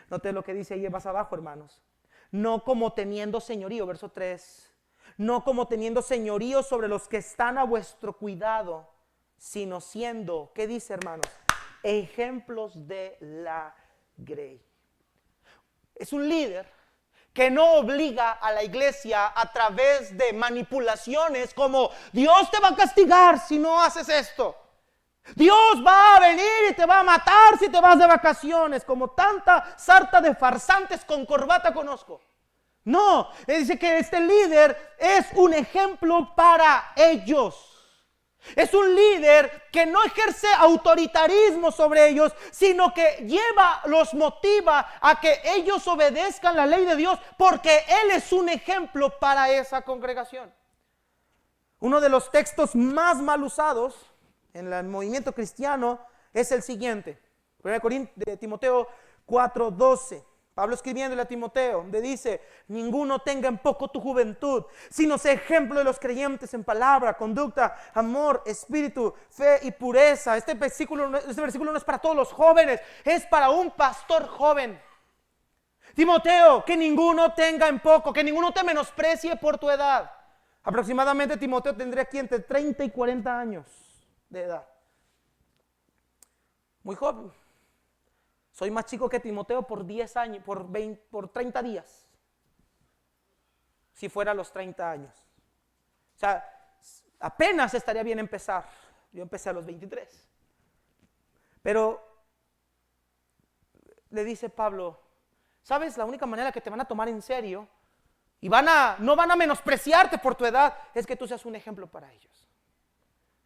Note lo que dice ahí más abajo, hermanos. No como teniendo señorío, verso 3. No como teniendo señorío sobre los que están a vuestro cuidado, sino siendo, ¿qué dice, hermanos? Ejemplos de la grey. Es un líder que no obliga a la iglesia a través de manipulaciones como Dios te va a castigar si no haces esto. Dios va a venir y te va a matar si te vas de vacaciones, como tanta sarta de farsantes con corbata conozco. No, dice que este líder es un ejemplo para ellos. Es un líder que no ejerce autoritarismo sobre ellos, sino que los motiva a que ellos obedezcan la ley de Dios, porque Él es un ejemplo para esa congregación. Uno de los textos más mal usados en el movimiento cristiano es el siguiente. 1 Timoteo 4:12. Pablo escribiéndole a Timoteo, donde dice: ninguno tenga en poco tu juventud, sino sé ejemplo de los creyentes en palabra, conducta, amor, espíritu, fe y pureza. Este versículo no es para todos los jóvenes, es para un pastor joven. Timoteo, que ninguno tenga en poco, que ninguno te menosprecie por tu edad. Aproximadamente Timoteo tendría aquí entre 30 y 40 años de edad. Muy joven. Soy más chico que Timoteo por 10 años, por 30 días. Si fuera a los 30 años. O sea, apenas estaría bien empezar. Yo empecé a los 23. Pero le dice Pablo, ¿sabes? La única manera que te van a tomar en serio y no van a menospreciarte por tu edad es que tú seas un ejemplo para ellos.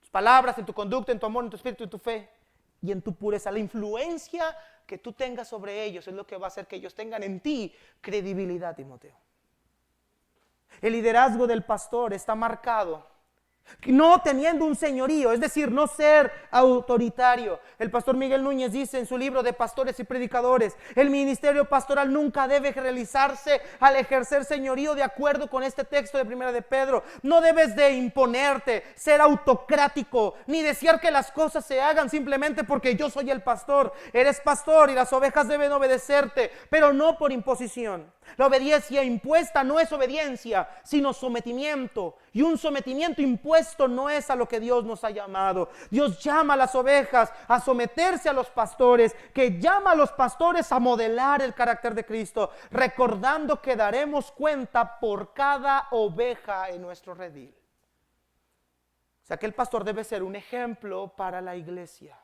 Tus palabras, en tu conducta, en tu amor, en tu espíritu, en tu fe y en tu pureza. La influencia que tú tengas sobre ellos es lo que va a hacer que ellos tengan en ti credibilidad, Timoteo. El liderazgo del pastor está marcado no teniendo un señorío, es decir, no ser autoritario. El pastor Miguel Núñez dice en su libro de Pastores y Predicadores: el ministerio pastoral nunca debe realizarse al ejercer señorío, de acuerdo con este texto de 1 de Pedro. No debes de imponerte, ser autocrático, ni desear que las cosas se hagan simplemente porque yo soy el pastor. Eres pastor y las ovejas deben obedecerte, pero no por imposición. La obediencia impuesta no es obediencia, sino sometimiento. Y un sometimiento impuesto no es a lo que Dios nos ha llamado. Dios llama a las ovejas a someterse a los pastores, que llama a los pastores a modelar el carácter de Cristo, recordando que daremos cuenta por cada oveja en nuestro redil. O sea que el pastor debe ser un ejemplo para la iglesia,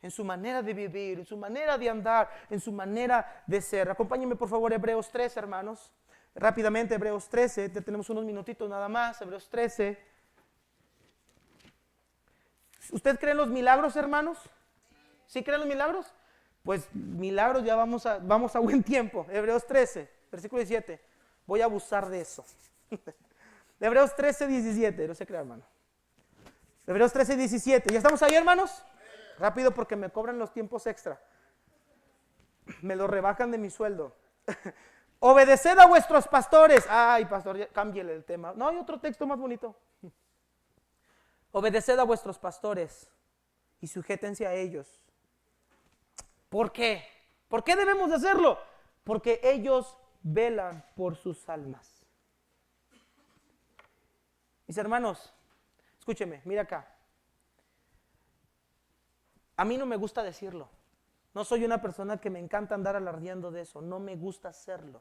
en su manera de vivir, en su manera de andar, en su manera de ser. Acompáñenme por favor a Hebreos 13, hermanos. Rápidamente, Hebreos 13, tenemos unos minutitos nada más. Hebreos 13. ¿Usted cree en los milagros, hermanos? ¿Sí creen en los milagros? Pues milagros ya vamos a buen tiempo. Hebreos 13, versículo 17. Voy a abusar de eso. Hebreos 13, 17, no se crea, hermano. Hebreos 13, 17. ¿Ya estamos ahí, hermanos? Rápido, porque me cobran los tiempos extra. Me lo rebajan de mi sueldo. Obedeced a vuestros pastores. Ay, pastor, cámbiale el tema. No, hay otro texto más bonito. Obedeced a vuestros pastores y sujétense a ellos. ¿Por qué? ¿Por qué debemos de hacerlo? Porque ellos velan por sus almas. Mis hermanos, escúcheme, mira acá. A mí no me gusta decirlo. No soy una persona que me encanta andar alardeando de eso. No me gusta hacerlo.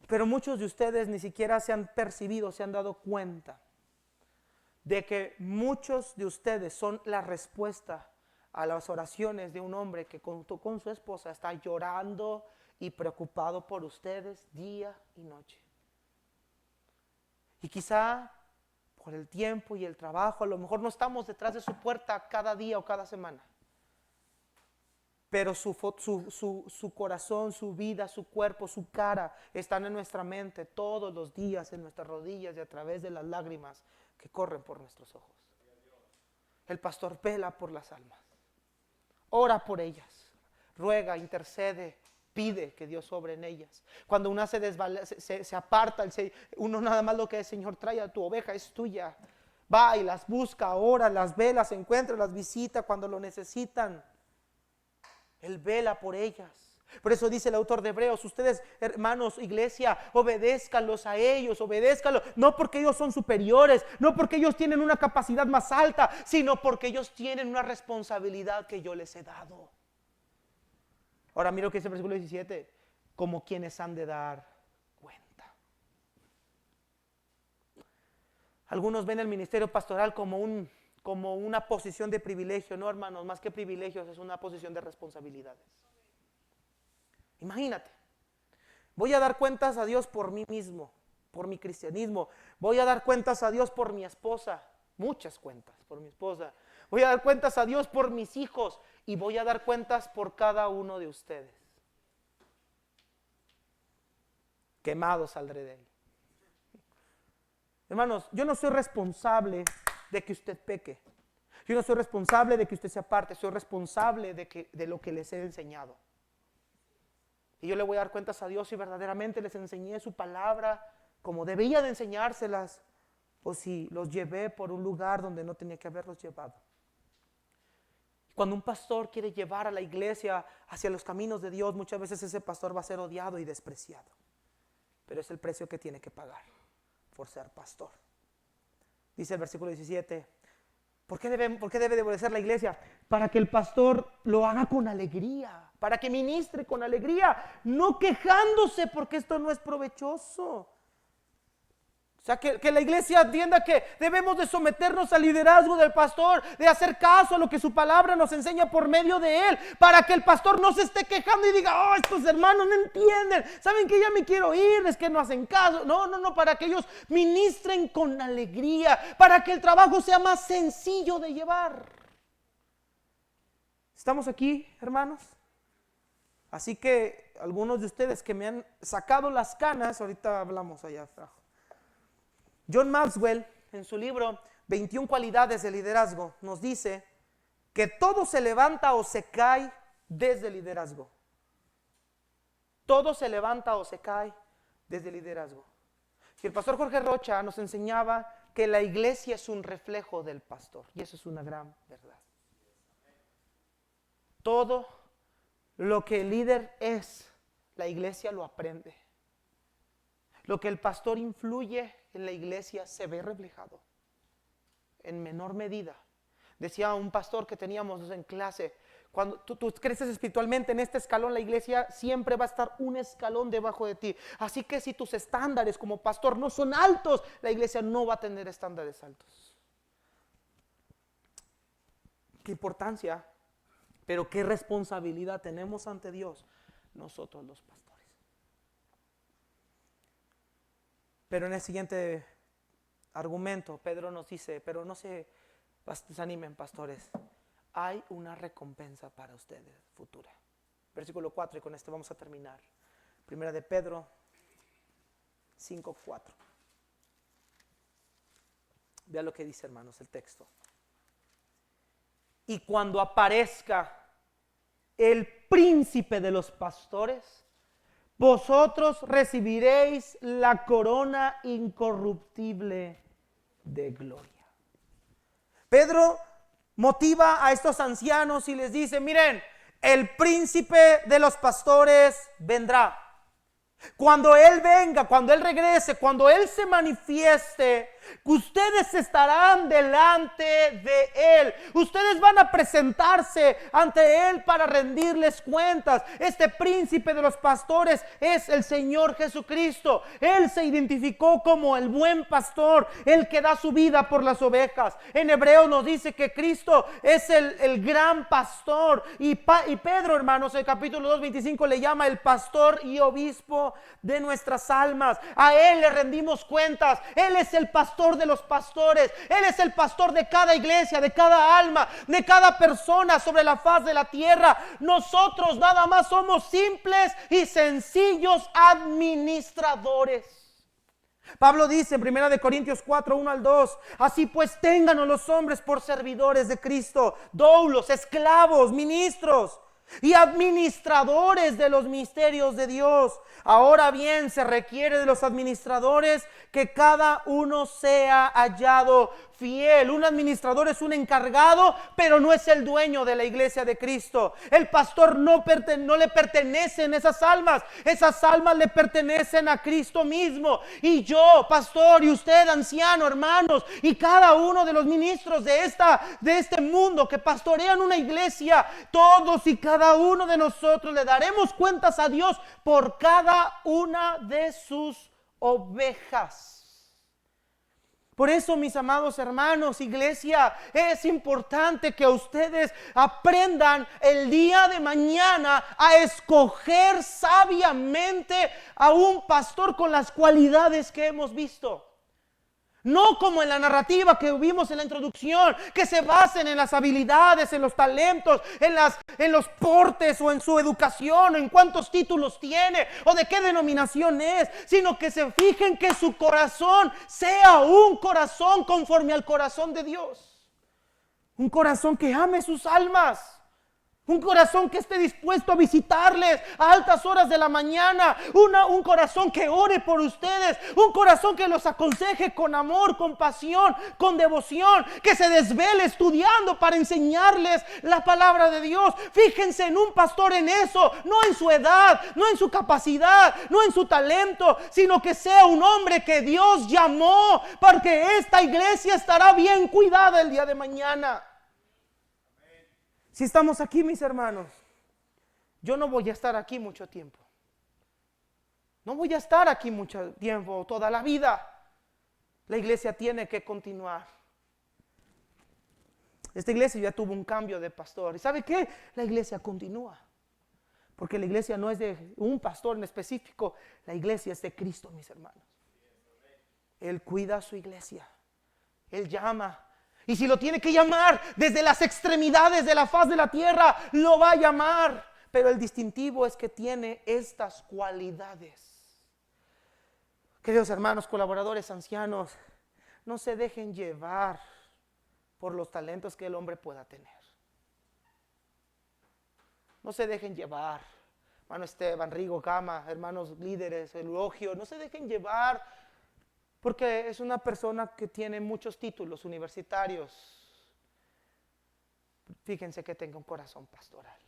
Pero muchos de ustedes ni siquiera se han percibido, se han dado cuenta de que muchos de ustedes son la respuesta a las oraciones de un hombre que con su esposa está llorando y preocupado por ustedes día y noche. Y quizá por el tiempo y el trabajo, a lo mejor no estamos detrás de su puerta cada día o cada semana. Pero su corazón, su vida, su cuerpo, su cara están en nuestra mente todos los días, en nuestras rodillas y a través de las lágrimas que corren por nuestros ojos. El pastor vela por las almas, ora por ellas, ruega, intercede, pide que Dios obre en ellas. Cuando una se aparta, uno nada más lo que es: Señor, trae a tu oveja, es tuya. Va y las busca, ora, las ve, las encuentra, las visita cuando lo necesitan. Él vela por ellas. Por eso dice el autor de Hebreos: ustedes, hermanos, iglesia, obedézcanlos a ellos, obedézcanlos, no porque ellos son superiores, no porque ellos tienen una capacidad más alta, sino porque ellos tienen una responsabilidad que yo les he dado. Ahora mira lo que dice el versículo 17: como quienes han de dar cuenta. Algunos ven el ministerio pastoral como una posición de privilegio. No, hermanos, más que privilegios, es una posición de responsabilidades. Imagínate, voy a dar cuentas a Dios por mí mismo, por mi cristianismo. Voy a dar cuentas a Dios por mi esposa, muchas cuentas por mi esposa. Voy a dar cuentas a Dios por mis hijos y voy a dar cuentas por cada uno de ustedes. Quemado saldré de él. Hermanos, yo no soy responsable de que usted peque. Yo no soy responsable de que usted se aparte, soy responsable de lo que les he enseñado. Y yo le voy a dar cuentas a Dios si verdaderamente les enseñé su palabra como debía de enseñárselas, o si los llevé por un lugar donde no tenía que haberlos llevado. Cuando un pastor quiere llevar a la iglesia hacia los caminos de Dios, muchas veces ese pastor va a ser odiado y despreciado. Pero es el precio que tiene que pagar por ser pastor. Dice el versículo 17, ¿por qué debe de obedecer la iglesia? Para que el pastor lo haga con alegría, para que ministre con alegría, no quejándose porque esto no es provechoso. O sea, que la iglesia entienda que debemos de someternos al liderazgo del pastor, de hacer caso a lo que su palabra nos enseña por medio de él, para que el pastor no se esté quejando y diga, oh, estos hermanos no entienden, saben que ya me quiero ir, es que no hacen caso. No, para que ellos ministren con alegría, para que el trabajo sea más sencillo de llevar. ¿Estamos aquí, hermanos? Así que algunos de ustedes que me han sacado las canas, ahorita hablamos allá abajo. John Maxwell, en su libro 21 cualidades de liderazgo, nos dice que todo se levanta o se cae desde el liderazgo. Todo se levanta o se cae desde el liderazgo. Y el pastor Jorge Rocha nos enseñaba que la iglesia es un reflejo del pastor, y eso es una gran verdad. Todo lo que el líder es, la iglesia lo aprende. Lo que el pastor influye en la iglesia se ve reflejado en menor medida. Decía un pastor que teníamos en clase, cuando tú creces espiritualmente en este escalón, la iglesia siempre va a estar un escalón debajo de ti. Así que si tus estándares como pastor no son altos, la iglesia no va a tener estándares altos. Qué importancia, pero qué responsabilidad tenemos ante Dios nosotros los pastores. Pero en el siguiente argumento, Pedro nos dice, pero no se desanimen, pastores, hay una recompensa para ustedes futura. Versículo 4, y con esto vamos a terminar. Primera de Pedro 5:4. Vea lo que dice, hermanos, el texto. Y cuando aparezca el príncipe de los pastores, vosotros recibiréis la corona incorruptible de gloria. Pedro motiva a estos ancianos y les dice, miren, el príncipe de los pastores vendrá. Cuando Él venga, cuando Él regrese, cuando Él se manifieste, ustedes estarán delante de Él. Ustedes van a presentarse ante Él para rendirles cuentas. Este príncipe de los pastores es el Señor Jesucristo. Él se identificó como el buen pastor, el que da su vida por las ovejas. En Hebreos nos dice que Cristo es el gran pastor. Y Pedro, hermanos, en el capítulo 2:25 le llama el pastor y obispo de nuestras almas. A Él le rendimos cuentas. Él es el pastor de los pastores. Él es el pastor de cada iglesia, de cada alma, de cada persona sobre la faz de la tierra. Nosotros nada más somos simples y sencillos administradores. Pablo dice en 1 Corintios 4:1-2, así pues ténganos los hombres por servidores de Cristo, doulos, esclavos, ministros y administradores de los misterios de Dios. Ahora bien, se requiere de los administradores que cada uno sea hallado fiel. Un administrador es un encargado, pero no es el dueño de la iglesia de Cristo. El pastor no le pertenecen esas almas le pertenecen a Cristo mismo. Y yo, pastor, y usted, anciano, hermanos, y cada uno de los ministros de este mundo que pastorean una iglesia, todos y cada uno de nosotros le daremos cuentas a Dios por cada una de sus ovejas. Por eso, mis amados hermanos, iglesia, es importante que ustedes aprendan el día de mañana a escoger sabiamente a un pastor con las cualidades que hemos visto. No como en la narrativa que vimos en la introducción, que se basen en las habilidades, en los talentos, en los portes o en su educación, o en cuántos títulos tiene o de qué denominación es, sino que se fijen que su corazón sea un corazón conforme al corazón de Dios. Un corazón que ame sus almas. Un corazón que esté dispuesto a visitarles a altas horas de la mañana. Un corazón que ore por ustedes. Un corazón que los aconseje con amor, con pasión, con devoción. Que se desvele estudiando para enseñarles la palabra de Dios. Fíjense en un pastor en eso. No en su edad, no en su capacidad, no en su talento. Sino que sea un hombre que Dios llamó. Porque esta iglesia estará bien cuidada el día de mañana. Si estamos aquí, mis hermanos, yo no voy a estar aquí mucho tiempo. No voy a estar aquí mucho tiempo, toda la vida. La iglesia tiene que continuar. Esta iglesia ya tuvo un cambio de pastor. ¿Y sabe qué? La iglesia continúa. Porque la iglesia no es de un pastor en específico. La iglesia es de Cristo, mis hermanos. Él cuida a su iglesia. Él llama. Y si lo tiene que llamar desde las extremidades de la faz de la tierra, lo va a llamar. Pero el distintivo es que tiene estas cualidades. Queridos hermanos, colaboradores, ancianos, no se dejen llevar por los talentos que el hombre pueda tener. No se dejen llevar. Hermano Esteban, Rigo, Gama, hermanos líderes, Eulogio, no se dejen llevar. Porque es una persona que tiene muchos títulos universitarios. Fíjense que tenga un corazón pastoral.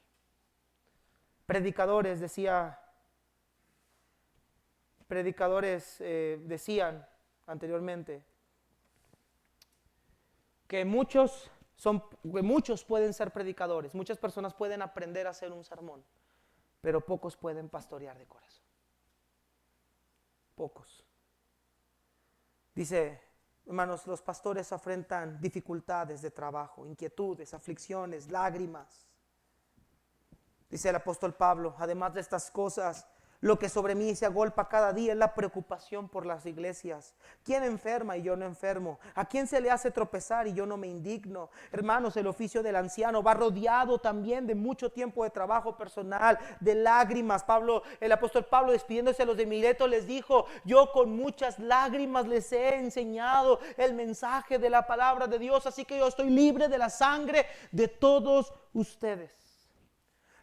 Predicadores decían anteriormente que muchos pueden ser predicadores. Muchas personas pueden aprender a hacer un sermón, pero pocos pueden pastorear de corazón. Pocos. Dice, hermanos, los pastores afrentan dificultades de trabajo, inquietudes, aflicciones, lágrimas. Dice el apóstol Pablo, además de estas cosas, lo que sobre mí se agolpa cada día es la preocupación por las iglesias. ¿Quién enferma y yo no enfermo? ¿A quién se le hace tropezar y yo no me indigno? Hermanos, el oficio del anciano va rodeado también de mucho tiempo de trabajo personal, de lágrimas. El apóstol Pablo, despidiéndose a los de Mileto, les dijo, yo con muchas lágrimas les he enseñado el mensaje de la palabra de Dios, así que yo estoy libre de la sangre de todos ustedes.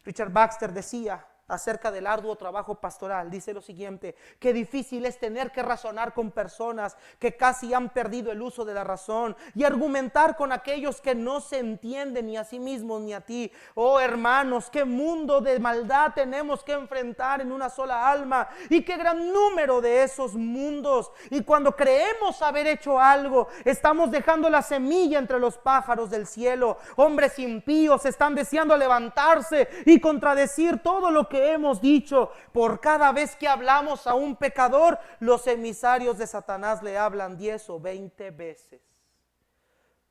Richard Baxter decía acerca del arduo trabajo pastoral, dice lo siguiente: qué difícil es tener que razonar con personas que casi han perdido el uso de la razón y argumentar con aquellos que no se entienden ni a sí mismos ni a ti. Oh hermanos, qué mundo de maldad tenemos que enfrentar en una sola alma, y qué gran número de esos mundos. Y cuando creemos haber hecho algo, estamos dejando la semilla entre los pájaros del cielo. Hombres impíos están deseando levantarse y contradecir todo lo que hemos dicho. Por cada vez que hablamos a un pecador, los emisarios de Satanás le hablan 10 o 20 veces.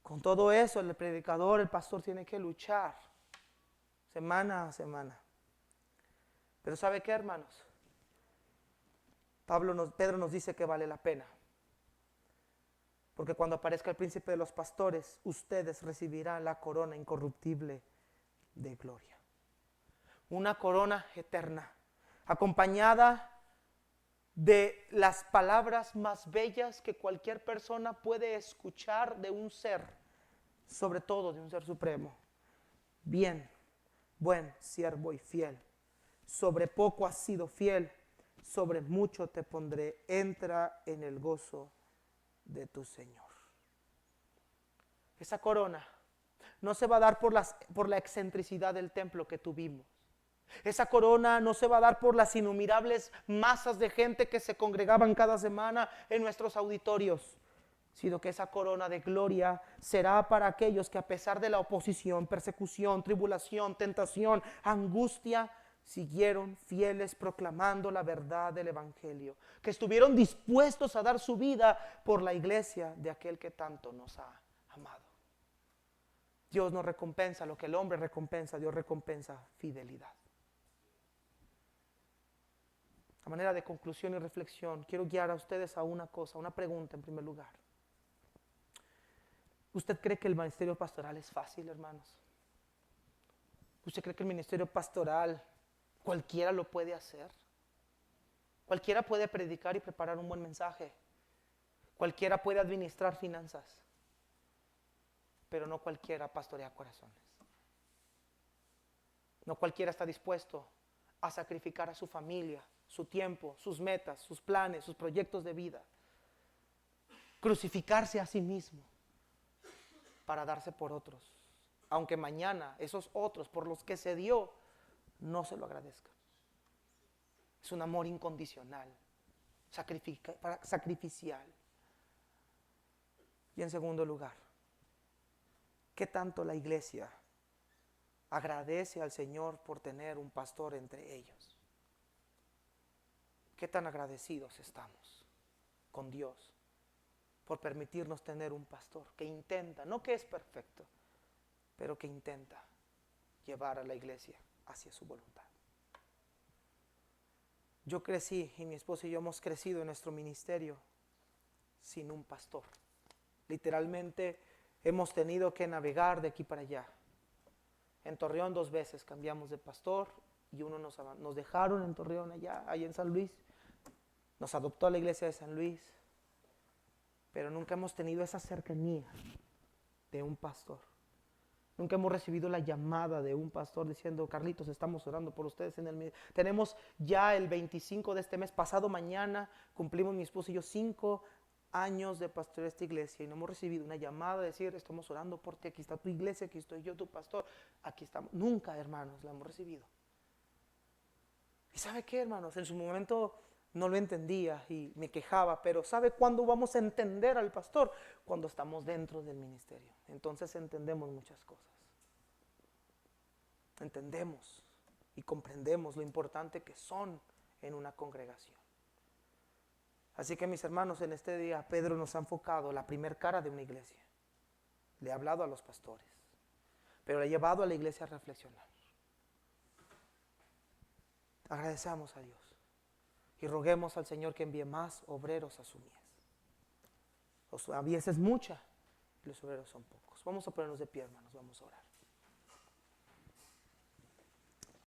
Con todo eso, el predicador, el pastor tiene que luchar semana a semana. Pero ¿sabe qué, hermanos? Pedro nos dice que vale la pena. Porque cuando aparezca el príncipe de los pastores, ustedes recibirán la corona incorruptible de gloria. Una corona eterna, acompañada de las palabras más bellas que cualquier persona puede escuchar de un ser, sobre todo de un ser supremo. Bien, buen siervo y fiel. Sobre poco has sido fiel, sobre mucho te pondré. Entra en el gozo de tu Señor. Esa corona no se va a dar por la excentricidad del templo que tuvimos. Esa corona no se va a dar por las innumerables masas de gente que se congregaban cada semana en nuestros auditorios, sino que esa corona de gloria será para aquellos que, a pesar de la oposición, persecución, tribulación, tentación, angustia, siguieron fieles proclamando la verdad del evangelio, que estuvieron dispuestos a dar su vida por la iglesia de aquel que tanto nos ha amado. Dios no recompensa lo que el hombre recompensa, Dios recompensa fidelidad. A manera de conclusión y reflexión, quiero guiar a ustedes a una cosa, una pregunta en primer lugar. ¿Usted cree que el ministerio pastoral es fácil, hermanos? ¿Usted cree que el ministerio pastoral cualquiera lo puede hacer? Cualquiera puede predicar y preparar un buen mensaje. Cualquiera puede administrar finanzas. pero no cualquiera pastorea corazones. No cualquiera está dispuesto a sacrificar a su familia, su tiempo, sus metas, sus planes, sus proyectos de vida. Crucificarse a sí mismo para darse por otros. Aunque mañana esos otros por los que se dio no se lo agradezcan. Es un amor incondicional, sacrificial. Y en segundo lugar, ¿qué tanto la iglesia agradece al Señor por tener un pastor entre ellos? ¿Qué tan agradecidos estamos con Dios por permitirnos tener un pastor que intenta, no que es perfecto, pero que intenta llevar a la iglesia hacia su voluntad? Yo crecí, y mi esposa y yo hemos crecido en nuestro ministerio sin un pastor. Literalmente hemos tenido que navegar de aquí para allá. En Torreón 2 veces cambiamos de pastor y uno nos dejaron en Torreón allá en San Luis. Nos adoptó a la iglesia de San Luis, pero nunca hemos tenido esa cercanía de un pastor. Nunca hemos recibido la llamada de un pastor diciendo: Carlitos, estamos orando por ustedes en el ministerio. Tenemos ya el 25 de este mes, pasado mañana, cumplimos mi esposo y yo 5 años de pastor de esta iglesia y no hemos recibido una llamada de decir: estamos orando por ti, aquí está tu iglesia, aquí estoy yo, tu pastor, aquí estamos. Nunca, hermanos, la hemos recibido. ¿Y sabe qué, hermanos? En su momento no lo entendía y me quejaba, pero ¿sabe cuándo vamos a entender al pastor? Cuando estamos dentro del ministerio. Entonces entendemos muchas cosas. Entendemos y comprendemos lo importante que son en una congregación. Así que, mis hermanos, en este día Pedro nos ha enfocado la primer cara de una iglesia. Le ha hablado a los pastores, pero le ha llevado a la iglesia a reflexionar. Agradecemos a Dios y roguemos al Señor que envíe más obreros a su mies. La mies es mucha y los obreros son pocos. Vamos a ponernos de pie, hermanos, vamos a orar.